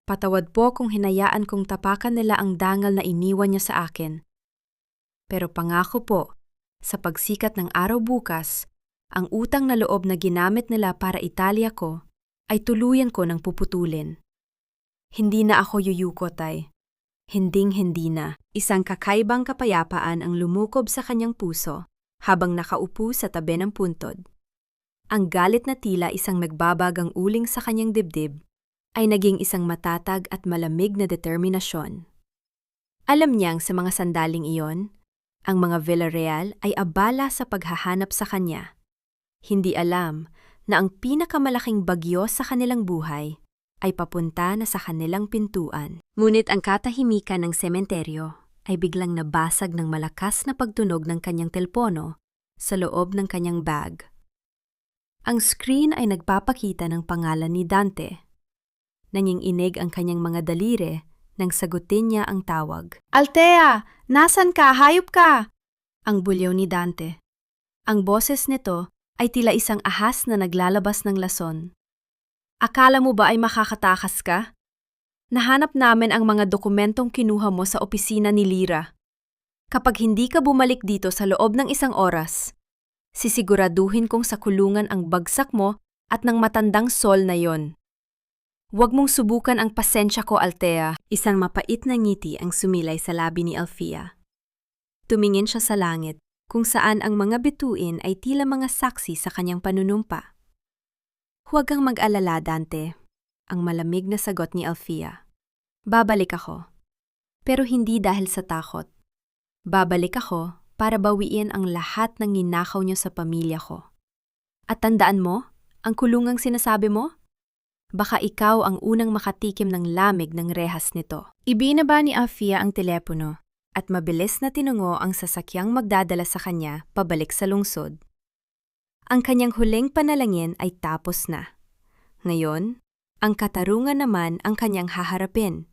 Patawad po kung hinayaan kong tapakan nila ang dangal na iniwan niya sa akin. Pero pangako po, sa pagsikat ng araw bukas, ang utang na loob na ginamit nila para italya ko ay tuluyan ko ng puputulin. Hindi na ako yuyuko, tay. Hinding-hindi na." Isang kakaibang kapayapaan ang lumukob sa kanyang puso habang nakaupo sa tabi ng puntod. Ang galit na tila isang nagbabagang uling sa kanyang dibdib ay naging isang matatag at malamig na determinasyon. Alam niyang sa mga sandaling iyon, ang mga Villarreal ay abala sa paghahanap sa kanya. Hindi alam na ang pinakamalaking bagyo sa kanilang buhay ay papunta na sa kanilang pintuan. Ngunit ang katahimikan ng sementeryo ay biglang nabasag ng malakas na pagtunog ng kanyang telpono sa loob ng kanyang bag. Ang screen ay nagpapakita ng pangalan ni Dante. Nanginginig ang kanyang mga daliri nang sagutin niya ang tawag. "Althea! Nasan ka? Hayop ka!" Ang bulyaw ni Dante. Ang boses nito ay tila isang ahas na naglalabas ng lason. "Akala mo ba ay makakatakas ka? Nahanap namin ang mga dokumentong kinuha mo sa opisina ni Lyra. Kapag hindi ka bumalik dito sa loob ng isang oras, sisiguraduhin kong sa kulungan ang bagsak mo at ng matandang Sol na yon. Huwag mong subukan ang pasensya ko, Althea." Isang mapait na ngiti ang sumilay sa labi ni Althea. Tumingin siya sa langit, kung saan ang mga bituin ay tila mga saksi sa kanyang panunumpa. "Huwag kang mag-alala, Dante," ang malamig na sagot ni Althea. "Babalik ako. Pero hindi dahil sa takot. Babalik ako para bawiin ang lahat ng ninakaw niyo sa pamilya ko. At tandaan mo, ang kulungang sinasabi mo? Baka ikaw ang unang makatikim ng lamig ng rehas nito." Ibinaba ni Althea ang telepono at mabilis na tinungo ang sasakyang magdadala sa kanya pabalik sa lungsod. Ang kanyang huling panalangin ay tapos na. Ngayon, ang katarungan naman ang kanyang haharapin.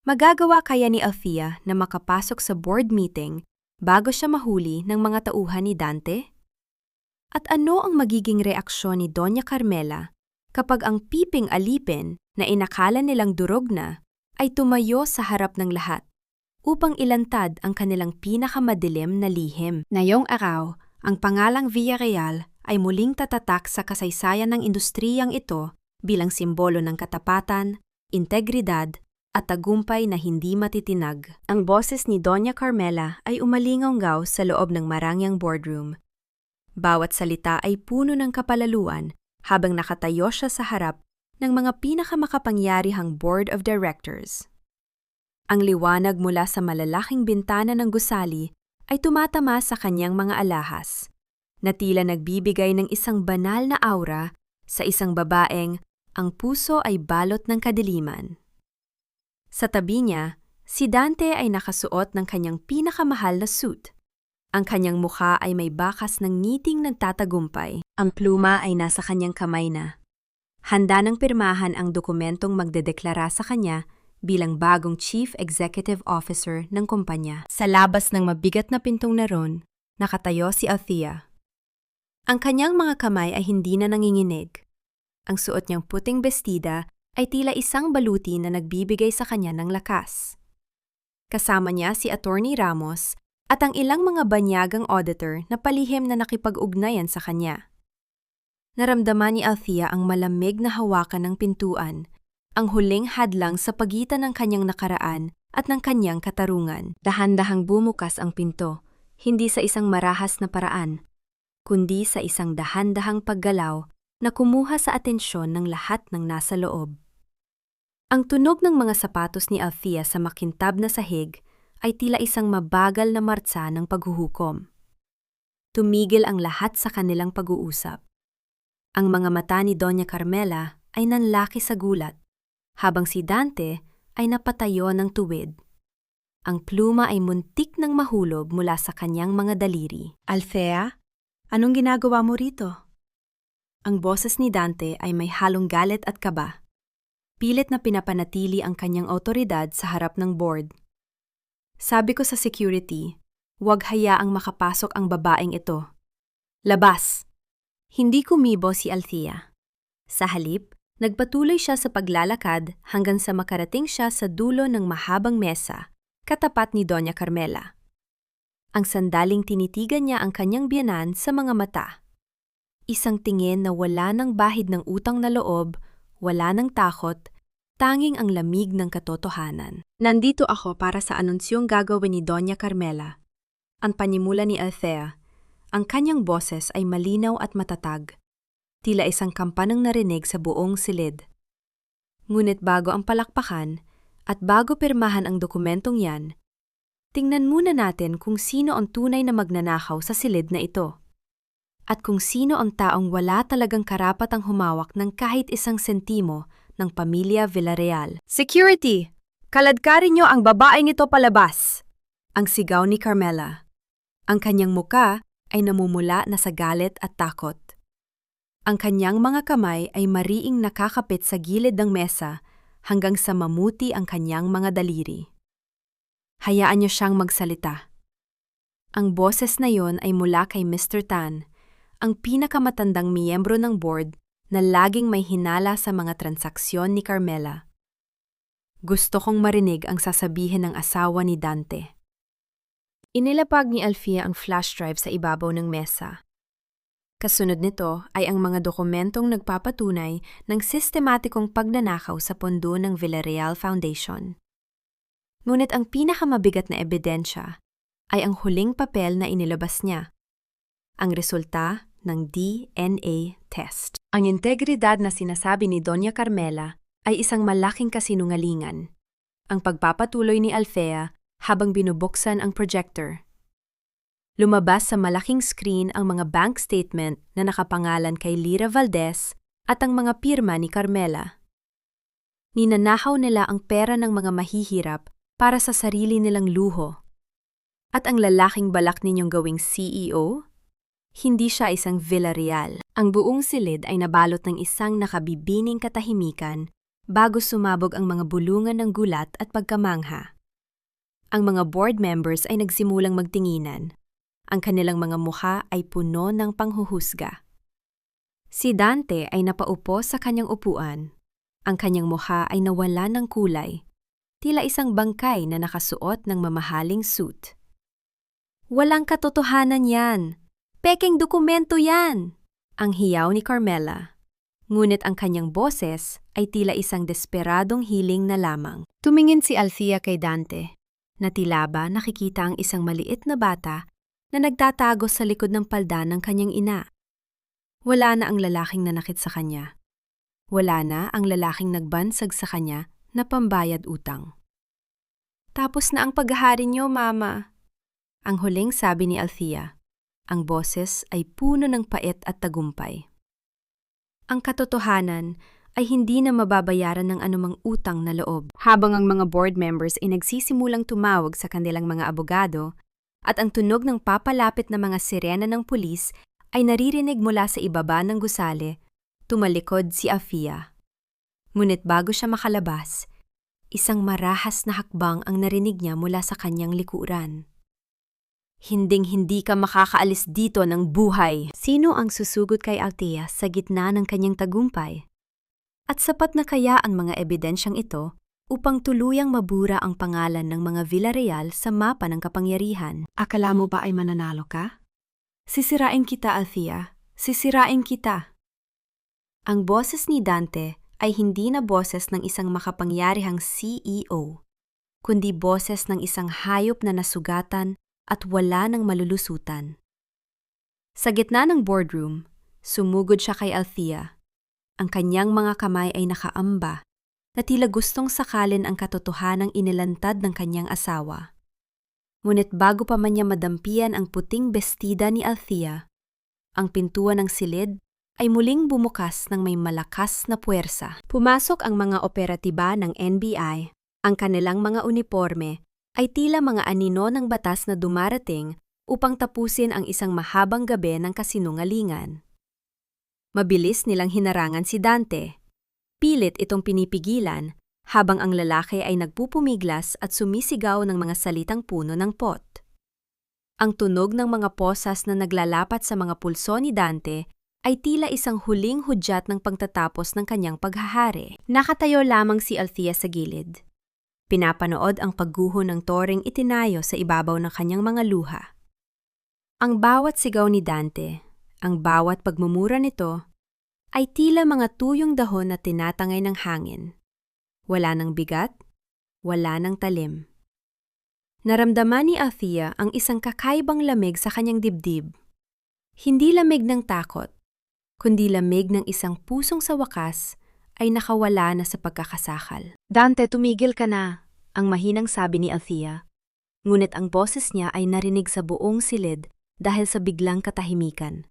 Magagawa kaya ni Althea na makapasok sa board meeting bago siya mahuli ng mga tauhan ni Dante? At ano ang magiging reaksyon ni Doña Carmela kapag ang piping alipin na inakala nilang durog na ay tumayo sa harap ng lahat upang ilantad ang kanilang pinakamadilim na lihim? Ngayong araw, ang pangalang Villarreal ay muling tatatak sa kasaysayan ng industriyang ito bilang simbolo ng katapatan, integridad, at tagumpay na hindi matitinag. Ang boses ni Doña Carmela ay umalingaw sa loob ng marangyang boardroom. Bawat salita ay puno ng kapalaluan habang nakatayo siya sa harap ng mga pinakamakapangyarihang board of directors. Ang liwanag mula sa malalaking bintana ng gusali ay tumatama sa kanyang mga alahas, na tila nagbibigay ng isang banal na aura sa isang babaeng ang puso ay balot ng kadiliman. Sa tabi niya, si Dante ay nakasuot ng kanyang pinakamahal na suit. Ang kanyang mukha ay may bakas ng ngiting nagtatagumpay. Ang pluma ay nasa kanyang kamay na. Handa ng pirmahan ang dokumentong magdedeklara sa kanya bilang bagong Chief Executive Officer ng kumpanya. Sa labas ng mabigat na pintong naroon, nakatayo si Althea. Ang kanyang mga kamay ay hindi na nanginginig. Ang suot niyang puting bestida ay tila isang baluti na nagbibigay sa kanya ng lakas. Kasama niya si Attorney Ramos at ang ilang mga banyagang auditor na palihim na nakipag-ugnayan sa kanya. Naramdaman ni Althea ang malamig na hawakan ng pintuan, ang huling hadlang sa pagitan ng kanyang nakaraan at ng kanyang katarungan. Dahan-dahang bumukas ang pinto, hindi sa isang marahas na paraan, kundi sa isang dahan-dahang paggalaw na kumuha sa atensyon ng lahat ng nasa loob. Ang tunog ng mga sapatos ni Althea sa makintab na sahig ay tila isang mabagal na martsa ng paghuhukom. Tumigil ang lahat sa kanilang pag-uusap. Ang mga mata ni Doña Carmela ay nanlaki sa gulat, habang si Dante ay napatayo ng tuwid. Ang pluma ay muntik ng mahulog mula sa kanyang mga daliri. "Althea, anong ginagawa mo rito?" Ang boses ni Dante ay may halong galit at kaba. Pilit na pinapanatili ang kanyang awtoridad sa harap ng board. "Sabi ko sa security, huwag hayaang makapasok ang babaeng ito. Labas!" Hindi kumibo si Althea. Sa halip, nagpatuloy siya sa paglalakad hanggang sa makarating siya sa dulo ng mahabang mesa, katapat ni Doña Carmela. Ang sandaling tinitigan niya ang kanyang biyenan sa mga mata. Isang tingin na wala ng bahid ng utang na loob, wala ng takot, tanging ang lamig ng katotohanan. "Nandito ako para sa anunsyong gagawin ni Doña Carmela." Ang panimula ni Althea. Ang kanyang boses ay malinaw at matatag. Tila isang kampanang narinig sa buong silid. Ngunit bago ang palakpakan, at bago pirmahan ang dokumentong yan, tingnan muna natin kung sino ang tunay na magnanakaw sa silid na ito. At kung sino ang taong wala talagang karapatang humawak ng kahit isang sentimo ng pamilya Villarreal. "Security! Kaladkarin niyo ang babaeng ito palabas!" Ang sigaw ni Carmela. Ang kanyang muka ay namumula na sa galit at takot. Ang kanyang mga kamay ay mariing nakakapit sa gilid ng mesa hanggang sa mamuti ang kanyang mga daliri. Hayaan niyo siyang magsalita. Ang boses na yon ay mula kay Mr. Tan, ang pinakamatandang miyembro ng board na laging may hinala sa mga transaksyon ni Carmela. "Gusto kong marinig ang sasabihin ng asawa ni Dante." Inilapag ni Althea ang flash drive sa ibabaw ng mesa. Kasunod nito ay ang mga dokumentong nagpapatunay ng sistematikong pagnanakaw sa pondo ng Villarreal Foundation. Ngunit ang pinakamabigat na ebidensya ay ang huling papel na inilabas niya, ang resulta ng DNA test. Ang integridad na sinasabi ni Doña Carmela ay isang malaking kasinungalingan. Ang pagpapatuloy ni Althea habang binubuksan ang projector. Lumabas sa malaking screen ang mga bank statement na nakapangalan kay Lyra Valdez at ang mga pirma ni Carmela. Ninanakaw nila ang pera ng mga mahihirap para sa sarili nilang luho. At ang lalaking balak ninyong gawing CEO? Hindi siya isang Villarreal. Ang buong silid ay nabalot ng isang nakabibining katahimikan bago sumabog ang mga bulungan ng gulat at pagkamangha. Ang mga board members ay nagsimulang magtinginan. Ang kanilang mga mukha ay puno ng panghuhusga. Si Dante ay napaupo sa kanyang upuan. Ang kanyang mukha ay nawala ng kulay, tila isang bangkay na nakasuot ng mamahaling suit. "Walang katotohanan yan! Pekeng dokumento yan!" Ang hiyaw ni Carmela. Ngunit ang kanyang boses ay tila isang desperadong hiling na lamang. Tumingin si Althea kay Dante, na tila ba nakikita ang isang maliit na bata na nagtatago sa likod ng palda ng kanyang ina. Wala na ang lalaking nanakit sa kanya. Wala na ang lalaking nagbansag sa kanya na pambayad utang. "Tapos na ang paghahari niyo, Mama," ang huling sabi ni Althea. Ang boses ay puno ng pait at tagumpay. Ang katotohanan ay hindi na mababayaran ng anumang utang na loob. Habang ang mga board members ay nagsisimulang tumawag sa kanilang mga abogado, at ang tunog ng papalapit na mga sirena ng pulis ay naririnig mula sa ibaba ng gusali, tumalikod si Althea. Ngunit bago siya makalabas, isang marahas na hakbang ang narinig niya mula sa kanyang likuran. "Hinding-hindi ka makakaalis dito ng buhay." Sino ang susugot kay Althea sa gitna ng kanyang tagumpay? At sapat na kaya ang mga ebidensyang ito upang tuluyang mabura ang pangalan ng mga Villarreal sa mapa ng kapangyarihan? Akala mo ba ay mananalo ka? Sisirain kita, Althea. Sisirain kita. Ang boses ni Dante ay hindi na boses ng isang makapangyarihang CEO, kundi boses ng isang hayop na nasugatan at wala ng malulusutan. Sa gitna ng boardroom, sumugod siya kay Althea. Ang kanyang mga kamay ay nakaamba na tila gustong sakalin ang katotohanang inilantad ng kanyang asawa. Ngunit bago pa man niya madampian ang puting bestida ni Althea, ang pintuan ng silid ay muling bumukas ng may malakas na puwersa. Pumasok ang mga operatiba ng NBI. Ang kanilang mga uniforme ay tila mga anino ng batas na dumarating upang tapusin ang isang mahabang gabi ng kasinungalingan. Mabilis nilang hinarangan si Dante. Pilit itong pinipigilan habang ang lalaki ay nagpupumiglas at sumisigaw ng mga salitang puno ng pot. Ang tunog ng mga posas na naglalapat sa mga pulso ni Dante ay tila isang huling hudyat ng pagtatapos ng kanyang paghahari. Nakatayo lamang si Althea sa gilid. Pinapanood ang pagguho ng toring itinayo sa ibabaw ng kanyang mga luha. Ang bawat sigaw ni Dante, ang bawat pagmumura nito, ay tila mga tuyong dahon na tinatangay ng hangin. Wala ng bigat, wala ng talim. Naramdaman ni Althea ang isang kakaibang lamig sa kanyang dibdib. Hindi lamig ng takot, kundi lamig ng isang pusong sa wakas ay nakawala na sa pagkakasakal. Dante, tumigil ka na, ang mahinang sabi ni Althea. Ngunit ang boses niya ay narinig sa buong silid dahil sa biglang katahimikan.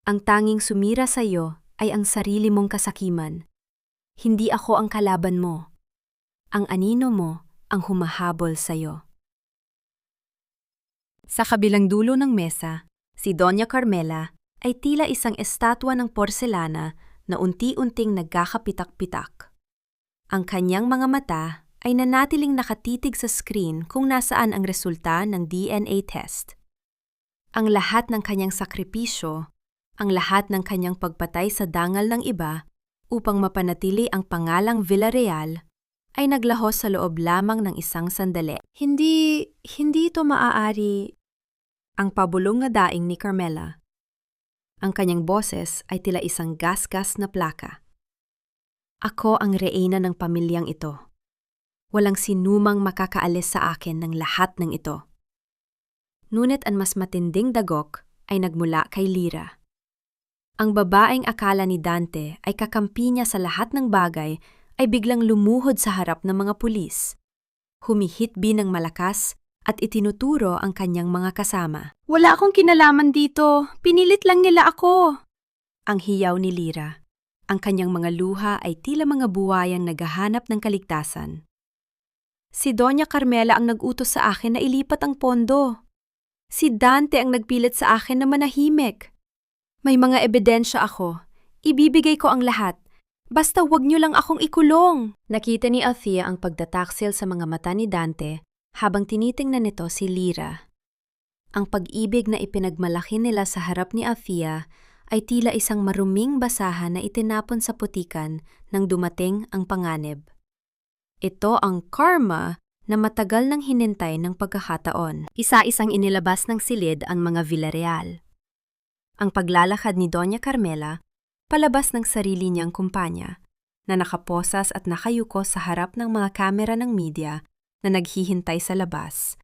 Ang tanging sumira sa iyo ay ang sarili mong kasakiman. Hindi ako ang kalaban mo. Ang anino mo ang humahabol sa iyo. Sa kabilang dulo ng mesa, si Doña Carmela ay tila isang estatwa ng porselana na unti-unting nagkakapitak-pitak. Ang kanyang mga mata ay nanatiling nakatitig sa screen kung nasaan ang resulta ng DNA test. Ang lahat ng kanyang sakripisyo, ang lahat ng kanyang pagpatay sa dangal ng iba upang mapanatili ang pangalang Villarreal ay naglahos sa loob lamang ng isang sandali. Hindi ito maaari. Ang pabulong na daing ni Carmela. Ang kanyang boses ay tila isang gasgas na plaka. Ako ang reyna ng pamilyang ito. Walang sinumang makakaalis sa akin ng lahat ng ito. Ngunit ang mas matinding dagok ay nagmula kay Lyra. Ang babaeng akala ni Dante ay kakampi niya sa lahat ng bagay ay biglang lumuhod sa harap ng mga pulis. Humihitbi ng malakas at itinuturo ang kanyang mga kasama. Wala akong kinalaman dito. Pinilit lang nila ako. Ang hiyaw ni Lyra. Ang kanyang mga luha ay tila mga buwayang naghahanap ng kaligtasan. Si Doña Carmela ang nag-utos sa akin na ilipat ang pondo. Si Dante ang nagpilit sa akin na manahimik. May mga ebidensya ako. Ibibigay ko ang lahat. Basta wag niyo lang akong ikulong. Nakita ni Althea ang pagtataksil sa mga mata ni Dante habang tinitingnan nito si Lyra. Ang pag-ibig na ipinagmalaki nila sa harap ni Althea ay tila isang maruming basahan na itinapon sa putikan nang dumating ang panganib. Ito ang karma na matagal nang hinintay ng pagkakataon. Isa-isang inilabas ng silid ang mga Villarreal. Ang paglalakad ni Doña Carmela palabas ng sarili niyang kumpanya na nakaposas at nakayuko sa harap ng mga kamera ng media na naghihintay sa labas,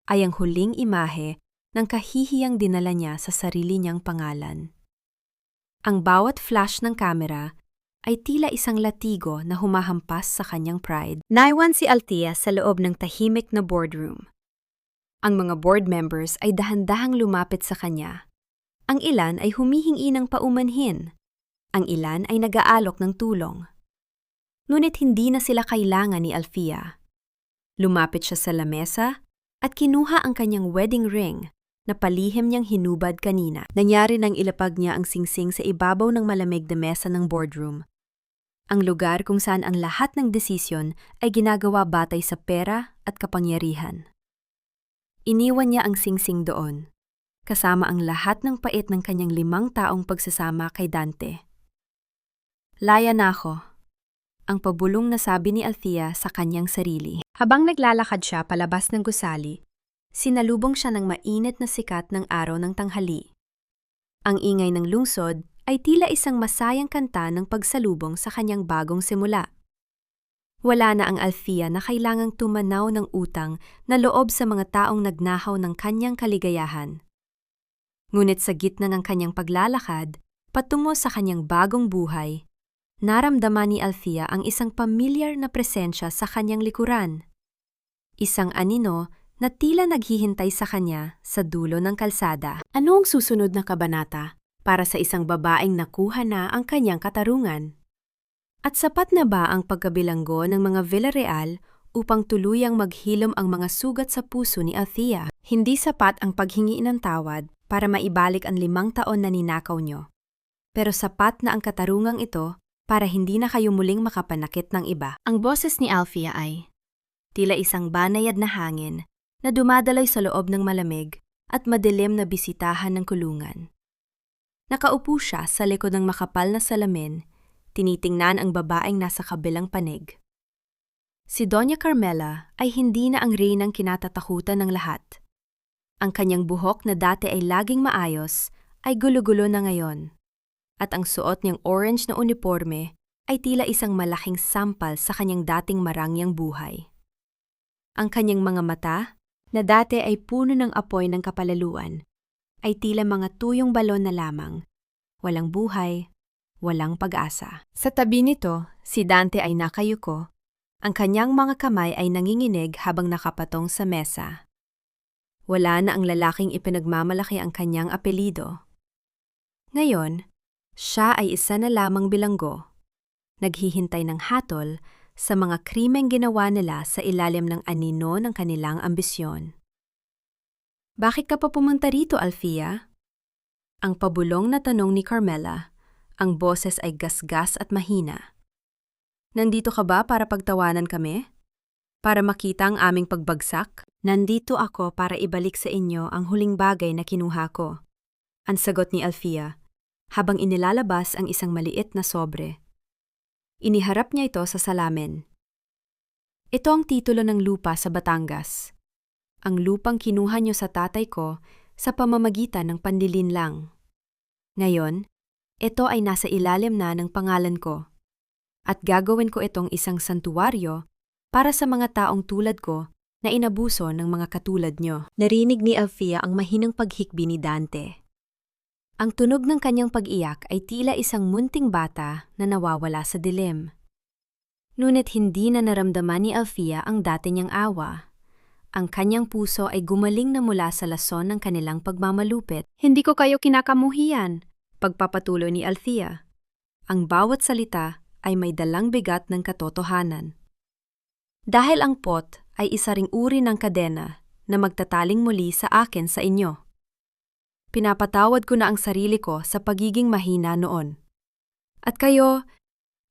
ay ang huling imahe ng kahihiyang dinala niya sa sarili niyang pangalan. Ang bawat flash ng kamera ay tila isang latigo na humahampas sa kanyang pride. Naiwan si Althea sa loob ng tahimik na boardroom. Ang mga board members ay dahan-dahang lumapit sa kanya. Ang ilan ay humihingi ng paumanhin. Ang ilan ay nag-aalok ng tulong. Ngunit hindi na sila kailangan ni Althea. Lumapit siya sa lamesa at kinuha ang kanyang wedding ring na palihim niyang hinubad kanina. Nangyari nang ilapag niya ang singsing sa ibabaw ng malamig na mesa ng boardroom. Ang lugar kung saan ang lahat ng desisyon ay ginagawa batay sa pera at kapangyarihan. Iniwan niya ang singsing doon, kasama ang lahat ng pait ng kanyang 5 taong pagsasama kay Dante. Laya na ako, ang pabulong na sabi ni Althea sa kanyang sarili. Habang naglalakad siya palabas ng gusali, sinalubong siya ng mainit na sikat ng araw ng tanghali. Ang ingay ng lungsod ay tila isang masayang kanta ng pagsalubong sa kanyang bagong simula. Wala na ang Althea na kailangang tumanaw ng utang na loob sa mga taong nagnahaw ng kanyang kaligayahan. Ngunit sa gitna ng kanyang paglalakad, patungo sa kanyang bagong buhay, naramdaman ni Althea ang isang pamilyar na presensya sa kanyang likuran. Isang anino na tila naghihintay sa kanya sa dulo ng kalsada. Ano ang susunod na kabanata para sa isang babaeng nakuha na ang kanyang katarungan? At sapat na ba ang pagkabilanggo ng mga Villarreal upang tuluyang maghilom ang mga sugat sa puso ni Althea? Hindi sapat ang paghingi ng tawad para maibalik ang 5 taon na ninakaw nyo. Pero sapat na ang katarungang ito para hindi na kayo muling makapanakit ng iba. Ang boses ni Althea ay tila isang banayad na hangin na dumadaloy sa loob ng malamig at madilim na bisitahan ng kulungan. Nakaupo siya sa likod ng makapal na salamin, tinitingnan ang babaeng nasa kabilang panig. Si Doña Carmela ay hindi na ang reynang kinatatakutan ng lahat. Ang kanyang buhok na dati ay laging maayos ay gulo-gulo na ngayon. At ang suot niyang orange na uniforme ay tila isang malaking sampal sa kanyang dating marangyang buhay. Ang kanyang mga mata, na dati ay puno ng apoy ng kapalaluan, ay tila mga tuyong balon na lamang, walang buhay, walang pag-asa. Sa tabi nito, si Dante ay nakayuko, ang kanyang mga kamay ay nanginginig habang nakapatong sa mesa. Wala na ang lalaking ipinagmamalaki ang kanyang apelido. Ngayon, siya ay isa na lamang bilanggo, naghihintay ng hatol sa mga krimeng ginawa nila sa ilalim ng anino ng kanilang ambisyon. Bakit ka pa pumunta rito, Althea? Ang pabulong na tanong ni Carmela, ang boses ay gasgas at mahina. Nandito ka ba para pagtawanan kami? Para makita ang aming pagbagsak? Nandito ako para ibalik sa inyo ang huling bagay na kinuha ko. Ang sagot ni Althea, habang inilalabas ang isang maliit na sobre. Iniharap niya ito sa salamin. Ito ang titulo ng lupa sa Batangas. Ang lupang kinuha niyo sa tatay ko sa pamamagitan ng panlilinlang. Ngayon, ito ay nasa ilalim na ng pangalan ko. At gagawin ko itong isang santuwaryo para sa mga taong tulad ko na inabuso ng mga katulad niyo. Narinig ni Althea ang mahinang paghikbi ni Dante. Ang tunog ng kanyang pag-iyak ay tila isang munting bata na nawawala sa dilim. Ngunit hindi na naramdaman ni Althea ang dati niyang awa. Ang kanyang puso ay gumaling na mula sa lason ng kanilang pagmamalupit. Hindi ko kayo kinakamuhian, pagpapatuloy ni Althea. Ang bawat salita ay may dalang bigat ng katotohanan. Dahil ang pot ay isa ring uri ng kadena na magtataling muli sa akin sa inyo. Pinapatawad ko na ang sarili ko sa pagiging mahina noon. At kayo,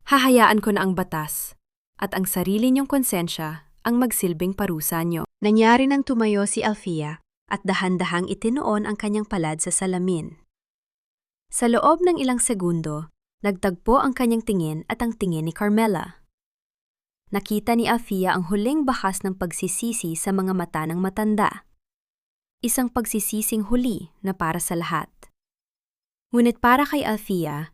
hahayaan ko na ang batas at ang sarili niyong konsensya ang magsilbing parusa niyo. Nangyari nang tumayo si Althea at dahan-dahang itinoon ang kanyang palad sa salamin. Sa loob ng ilang segundo, nagtagpo ang kanyang tingin at ang tingin ni Carmela. Nakita ni Althea ang huling bakas ng pagsisisi sa mga mata ng matanda. Isang pagsisising huli na para sa lahat. Ngunit para kay Althea,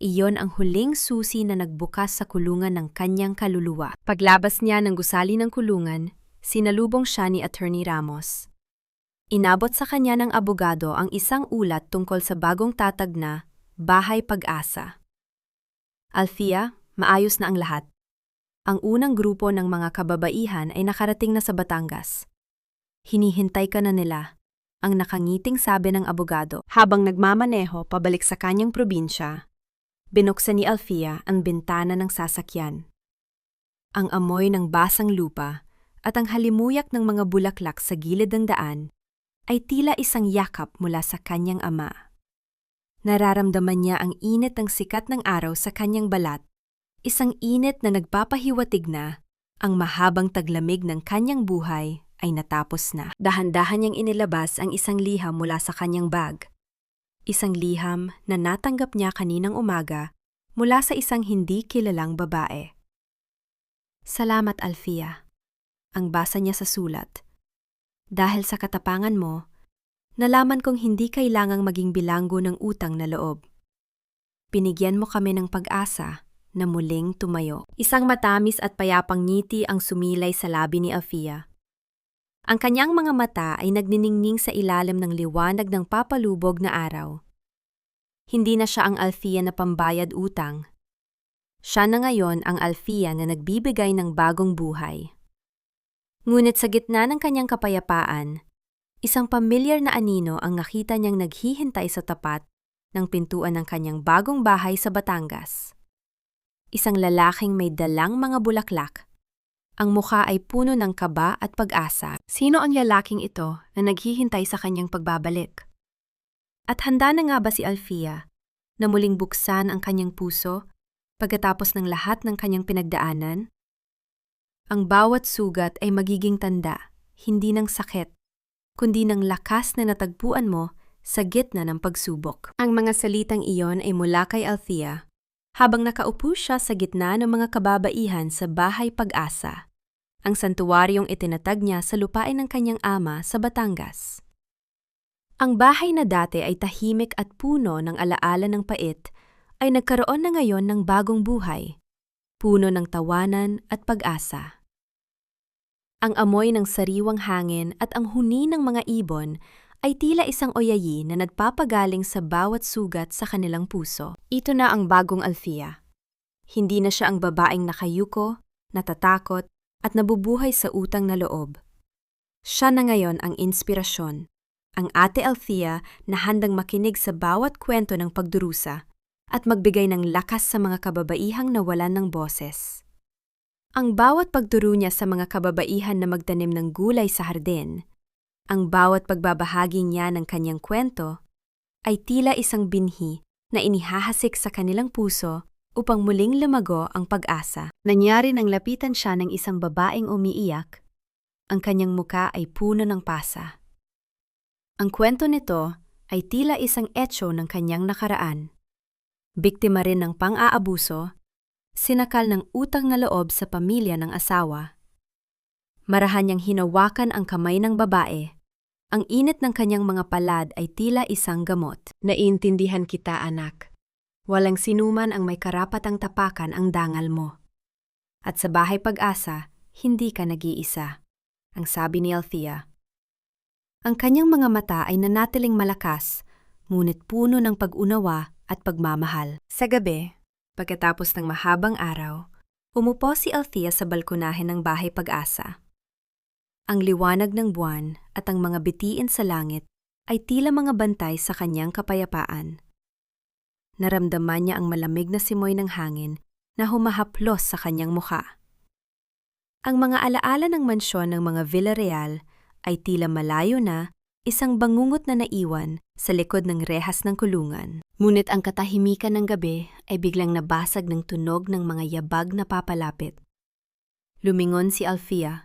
iyon ang huling susi na nagbukas sa kulungan ng kanyang kaluluwa. Paglabas niya ng gusali ng kulungan, sinalubong siya ni Attorney Ramos. Inabot sa kanya ng abogado ang isang ulat tungkol sa bagong tatag na Bahay Pag-asa. Althea, maayos na ang lahat. Ang unang grupo ng mga kababaihan ay nakarating na sa Batangas. Hinihintay ka na nila, ang nakangiting sabi ng abogado. Habang nagmamaneho pabalik sa kanyang probinsya, binuksan ni Althea ang bintana ng sasakyan. Ang amoy ng basang lupa at ang halimuyak ng mga bulaklak sa gilid ng daan ay tila isang yakap mula sa kanyang ama. Nararamdaman niya ang init ng sikat ng araw sa kanyang balat, isang init na nagpapahiwatig na ang mahabang taglamig ng kanyang buhay ay natapos na. Dahan-dahan niyang inilabas ang isang liham mula sa kanyang bag. Isang liham na natanggap niya kaninang umaga mula sa isang hindi kilalang babae. Salamat, Althea. Ang basa niya sa sulat. Dahil sa katapangan mo, nalaman kong hindi kailangang maging bilanggo ng utang na loob. Binigyan mo kami ng pag-asa na muling tumayo. Isang matamis at payapang ngiti ang sumilay sa labi ni Althea. Ang kanyang mga mata ay nagniningning sa ilalim ng liwanag ng papalubog na araw. Hindi na siya ang Althea na pambayad utang. Siya na ngayon ang Althea na nagbibigay ng bagong buhay. Ngunit sa gitna ng kanyang kapayapaan, isang pamilyar na anino ang nakita niyang naghihintay sa tapat ng pintuan ng kanyang bagong bahay sa Batangas. Isang lalaking may dalang mga bulaklak. Ang mukha ay puno ng kaba at pag-asa. Sino ang lalaking ito na naghihintay sa kanyang pagbabalik? At handa na nga ba si Althea na muling buksan ang kanyang puso pagkatapos ng lahat ng kanyang pinagdaanan? Ang bawat sugat ay magiging tanda, hindi ng sakit, kundi ng lakas na natagpuan mo sa gitna ng pagsubok. Ang mga salitang iyon ay mula kay Althea habang nakaupo siya sa gitna ng mga kababaihan sa Bahay Pag-asa, ang santuwaryong itinatag niya sa lupain ng kanyang ama sa Batangas. Ang bahay na dati ay tahimik at puno ng alaala ng pait ay nagkaroon na ngayon ng bagong buhay, puno ng tawanan at pag-asa. Ang amoy ng sariwang hangin at ang huni ng mga ibon ay tila isang oyayi na nagpapagaling sa bawat sugat sa kanilang puso. Ito na ang bagong Althea. Hindi na siya ang babaeng nakayuko, natatakot, at nabubuhay sa utang na loob. Siya na ngayon ang inspirasyon, ang Ate Althea na handang makinig sa bawat kwento ng pagdurusa at magbigay ng lakas sa mga kababaihang nawalan ng boses. Ang bawat pagturo niya sa mga kababaihan na magtanim ng gulay sa hardin, ang bawat pagbabahagi niya ng kanyang kwento, ay tila isang binhi na inihahasik sa kanilang puso upang muling lumago ang pag-asa. Nangyari nang lapitan siya ng isang babaeng umiiyak. Ang kanyang muka ay puno ng pasa. Ang kwento nito ay tila isang etyo ng kanyang nakaraan. Biktima rin ng pang-aabuso, sinakal ng utang na loob sa pamilya ng asawa. Marahan niyang hinawakan ang kamay ng babae. Ang init ng kanyang mga palad ay tila isang gamot. Naiintindihan kita, anak. Walang sinuman ang may karapatang tapakan ang dangal mo. At sa Bahay Pag-asa, hindi ka nag-iisa, ang sabi ni Althea. Ang kanyang mga mata ay nanatiling malakas, ngunit puno ng pag-unawa at pagmamahal. Sa gabi, pagkatapos ng mahabang araw, umupo si Althea sa balkonahe ng Bahay Pag-asa. Ang liwanag ng buwan at ang mga bitiin sa langit ay tila mga bantay sa kanyang kapayapaan. Naramdaman niya ang malamig na simoy ng hangin na humahaplos sa kanyang mukha. Ang mga alaala ng mansyon ng mga Villarreal ay tila malayo na, isang bangungot na naiwan sa likod ng rehas ng kulungan. Ngunit ang katahimikan ng gabi ay biglang nabasag ng tunog ng mga yabag na papalapit. Lumingon si Althea.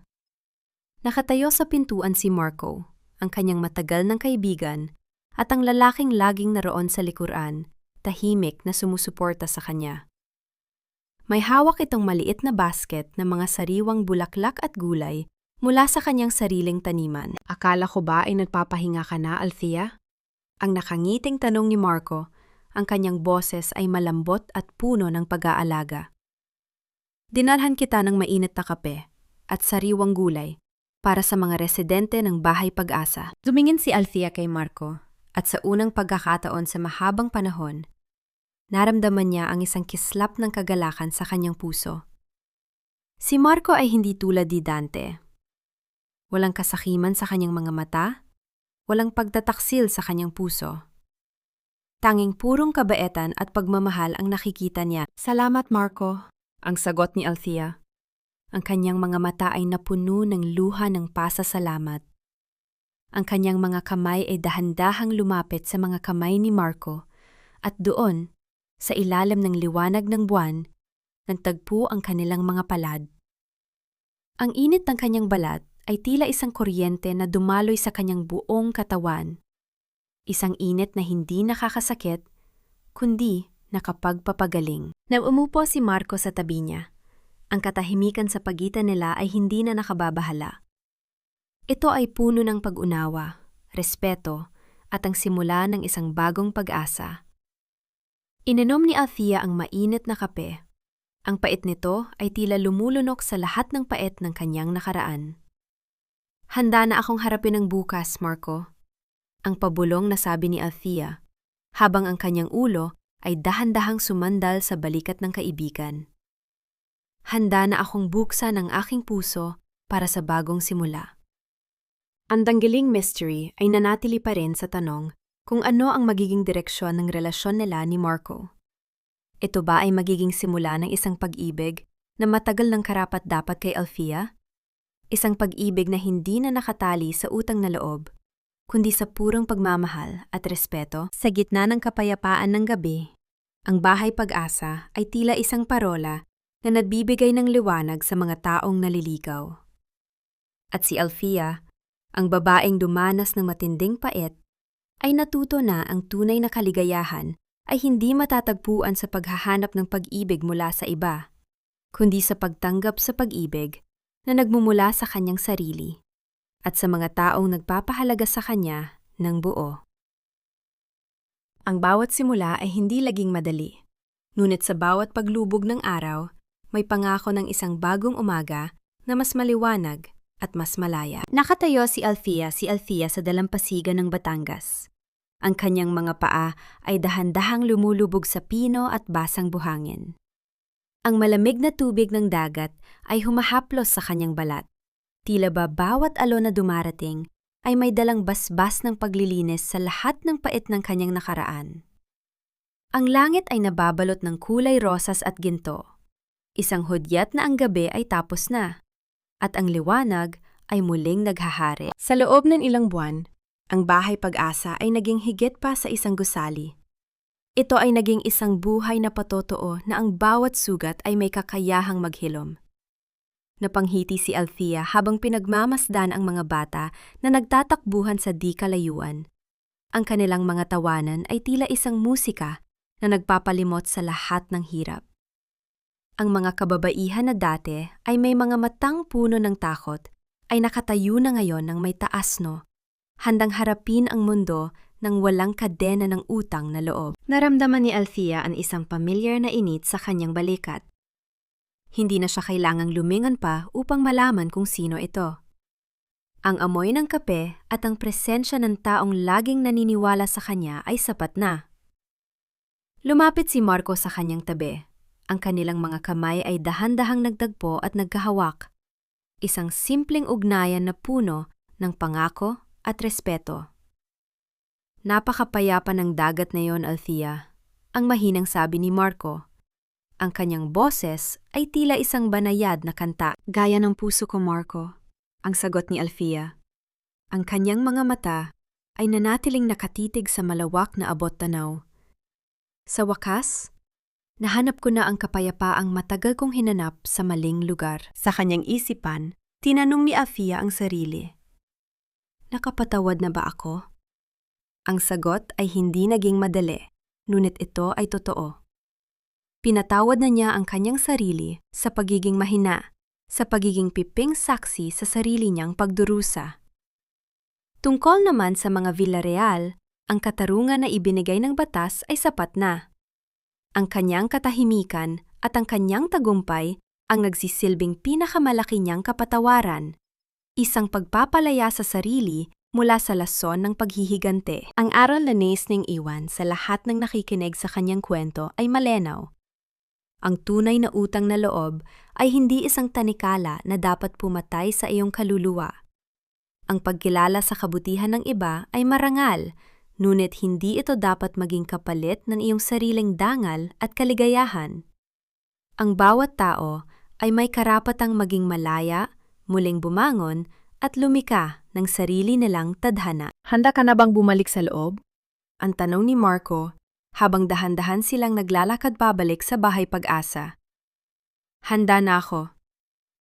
Nakatayo sa pintuan si Marco, ang kanyang matagal ng kaibigan, at ang lalaking laging naroon sa likuran, tahimik na sumusuporta sa kanya. May hawak itong maliit na basket na mga sariwang bulaklak at gulay mula sa kanyang sariling taniman. Akala ko ba ay nagpapahinga ka na, Althea? Ang nakangiting tanong ni Marco, ang kanyang boses ay malambot at puno ng pag-aalaga. Dinalhan kita ng mainit na kape at sariwang gulay para sa mga residente ng Bahay Pag-asa. Tumingin si Althea kay Marco at sa unang pagkakataon sa mahabang panahon, naramdaman niya ang isang kislap ng kagalakan sa kanyang puso. Si Marco ay hindi tulad ni Dante. Walang kasakiman sa kanyang mga mata, walang pagtataksil sa kanyang puso. Tanging purong kabaitan at pagmamahal ang nakikita niya. Salamat, Marco, ang sagot ni Althea. Ang kanyang mga mata ay napuno ng luha ng pasasalamat. Ang kanyang mga kamay ay dahan-dahang lumapit sa mga kamay ni Marco at doon, sa ilalim ng liwanag ng buwan, nagtagpo ang kanilang mga palad. Ang init ng kanyang balat ay tila isang kuryente na dumaloy sa kanyang buong katawan. Isang init na hindi nakakasakit, kundi nakapagpapagaling. Umupo si Marco sa tabi niya. Ang katahimikan sa pagitan nila ay hindi na nakababahala. Ito ay puno ng pag-unawa, respeto, at ang simula ng isang bagong pag-asa. Ininom ni Althea ang mainit na kape. Ang pait nito ay tila lumulunok sa lahat ng pait ng kanyang nakaraan. Handa na akong harapin ang bukas, Marco. Ang pabulong na sabi ni Althea, habang ang kanyang ulo ay dahan-dahang sumandal sa balikat ng kaibigan. Handa na akong buksan ang aking puso para sa bagong simula. Ang tanggiling mystery ay nanatili pa rin sa tanong kung ano ang magiging direksyon ng relasyon nila ni Marco. Ito ba ay magiging simula ng isang pag-ibig na matagal ng karapat-dapat kay Althea? Isang pag-ibig na hindi na nakatali sa utang na loob, kundi sa purong pagmamahal at respeto. Sa gitna ng kapayapaan ng gabi, ang Bahay Pag-asa ay tila isang parola na nagbibigay ng liwanag sa mga taong naliligaw. At si Althea, ang babaeng dumanas ng matinding pait, ay natuto na ang tunay na kaligayahan ay hindi matatagpuan sa paghahanap ng pag-ibig mula sa iba, kundi sa pagtanggap sa pag-ibig na nagmumula sa kanyang sarili at sa mga taong nagpapahalaga sa kanya ng buo. Ang bawat simula ay hindi laging madali, ngunit sa bawat paglubog ng araw, may pangako ng isang bagong umaga na mas maliwanag at mas malaya. Nakatayo si Althea sa dalampasigan ng Batangas. Ang kanyang mga paa ay dahan-dahang lumulubog sa pino at basang buhangin. Ang malamig na tubig ng dagat ay humahaplos sa kanyang balat. Tila ba bawat alon na dumarating ay may dalang basbas ng paglilinis sa lahat ng pait ng kanyang nakaraan. Ang langit ay nababalot ng kulay rosas at ginto. Isang hudyat na ang gabi ay tapos na, at ang liwanag ay muling naghahari. Sa loob ng ilang buwan, ang Bahay Pag-asa ay naging higit pa sa isang gusali. Ito ay naging isang buhay na patotoo na ang bawat sugat ay may kakayahang maghilom. Napanghiti si Althea habang pinagmamasdan ang mga bata na nagtatakbuhan sa di kalayuan. Ang kanilang mga tawanan ay tila isang musika na nagpapalimot sa lahat ng hirap. Ang mga kababaihan na dati ay may mga matang puno ng takot ay nakatayo na ngayon ng may taasno, handang harapin ang mundo ng walang kadena ng utang na loob. Naramdaman ni Althea ang isang pamilyar na init sa kanyang balikat. Hindi na siya kailangang lumingon pa upang malaman kung sino ito. Ang amoy ng kape at ang presensya ng taong laging naniniwala sa kanya ay sapat na. Lumapit si Marco sa kanyang tabi. Ang kanilang mga kamay ay dahan-dahang nagtagpo at nagkahawak. Isang simpleng ugnayan na puno ng pangako at respeto. Napakapayapa ng dagat na yon, Althea, ang mahinang sabi ni Marco. Ang kanyang boses ay tila isang banayad na kanta. Gaya ng puso ko, Marco, ang sagot ni Althea. Ang kanyang mga mata ay nanatiling nakatitig sa malawak na abot-tanaw. Sa wakas, nahanap ko na ang kapayapaang matagal kong hinanap sa maling lugar. Sa kanyang isipan, tinanong ni Althea ang sarili. Nakapatawad na ba ako? Ang sagot ay hindi naging madali, ngunit ito ay totoo. Pinatawad na niya ang kanyang sarili sa pagiging mahina, sa pagiging piping saksi sa sarili niyang pagdurusa. Tungkol naman sa mga Villarreal, ang katarungan na ibinigay ng batas ay sapat na. Ang kanyang katahimikan at ang kanyang tagumpay ang nagsisilbing pinakamalaki niyang kapatawaran, isang pagpapalaya sa sarili mula sa lason ng paghihigante. Ang aral na nais niyang iwan sa lahat ng nakikinig sa kanyang kwento ay malinaw. Ang tunay na utang na loob ay hindi isang tanikala na dapat pumatay sa iyong kaluluwa. Ang pagkilala sa kabutihan ng iba ay marangal, ngunit hindi ito dapat maging kapalit ng iyong sariling dangal at kaligayahan. Ang bawat tao ay may karapatang maging malaya, muling bumangon, at lumika ng sarili nilang tadhana. Handa ka na bang bumalik sa loob? Ang tanong ni Marco, habang dahan-dahan silang naglalakad pabalik sa Bahay Pag-asa. Handa na ako,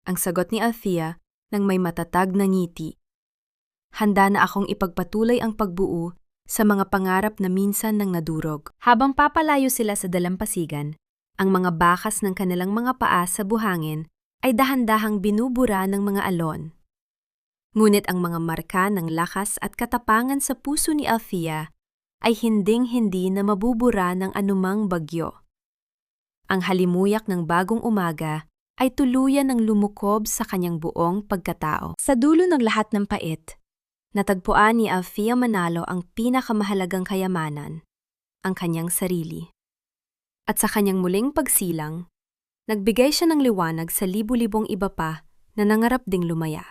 ang sagot ni Althea nang may matatag na ngiti. Handa na akong ipagpatuloy ang pagbuo sa mga pangarap na minsan nang nadurog. Habang papalayo sila sa dalampasigan, ang mga bakas ng kanilang mga paa sa buhangin ay dahan-dahang binubura ng mga alon. Ngunit ang mga marka ng lakas at katapangan sa puso ni Althea ay hinding-hindi na mabubura ng anumang bagyo. Ang halimuyak ng bagong umaga ay tuluyan ng lumukob sa kanyang buong pagkatao. Sa dulo ng lahat ng pait, natagpuan ni Althea Manalo ang pinakamahalagang kayamanan, ang kanyang sarili. At sa kanyang muling pagsilang, nagbigay siya ng liwanag sa libu-libong iba pa na nangarap ding lumaya.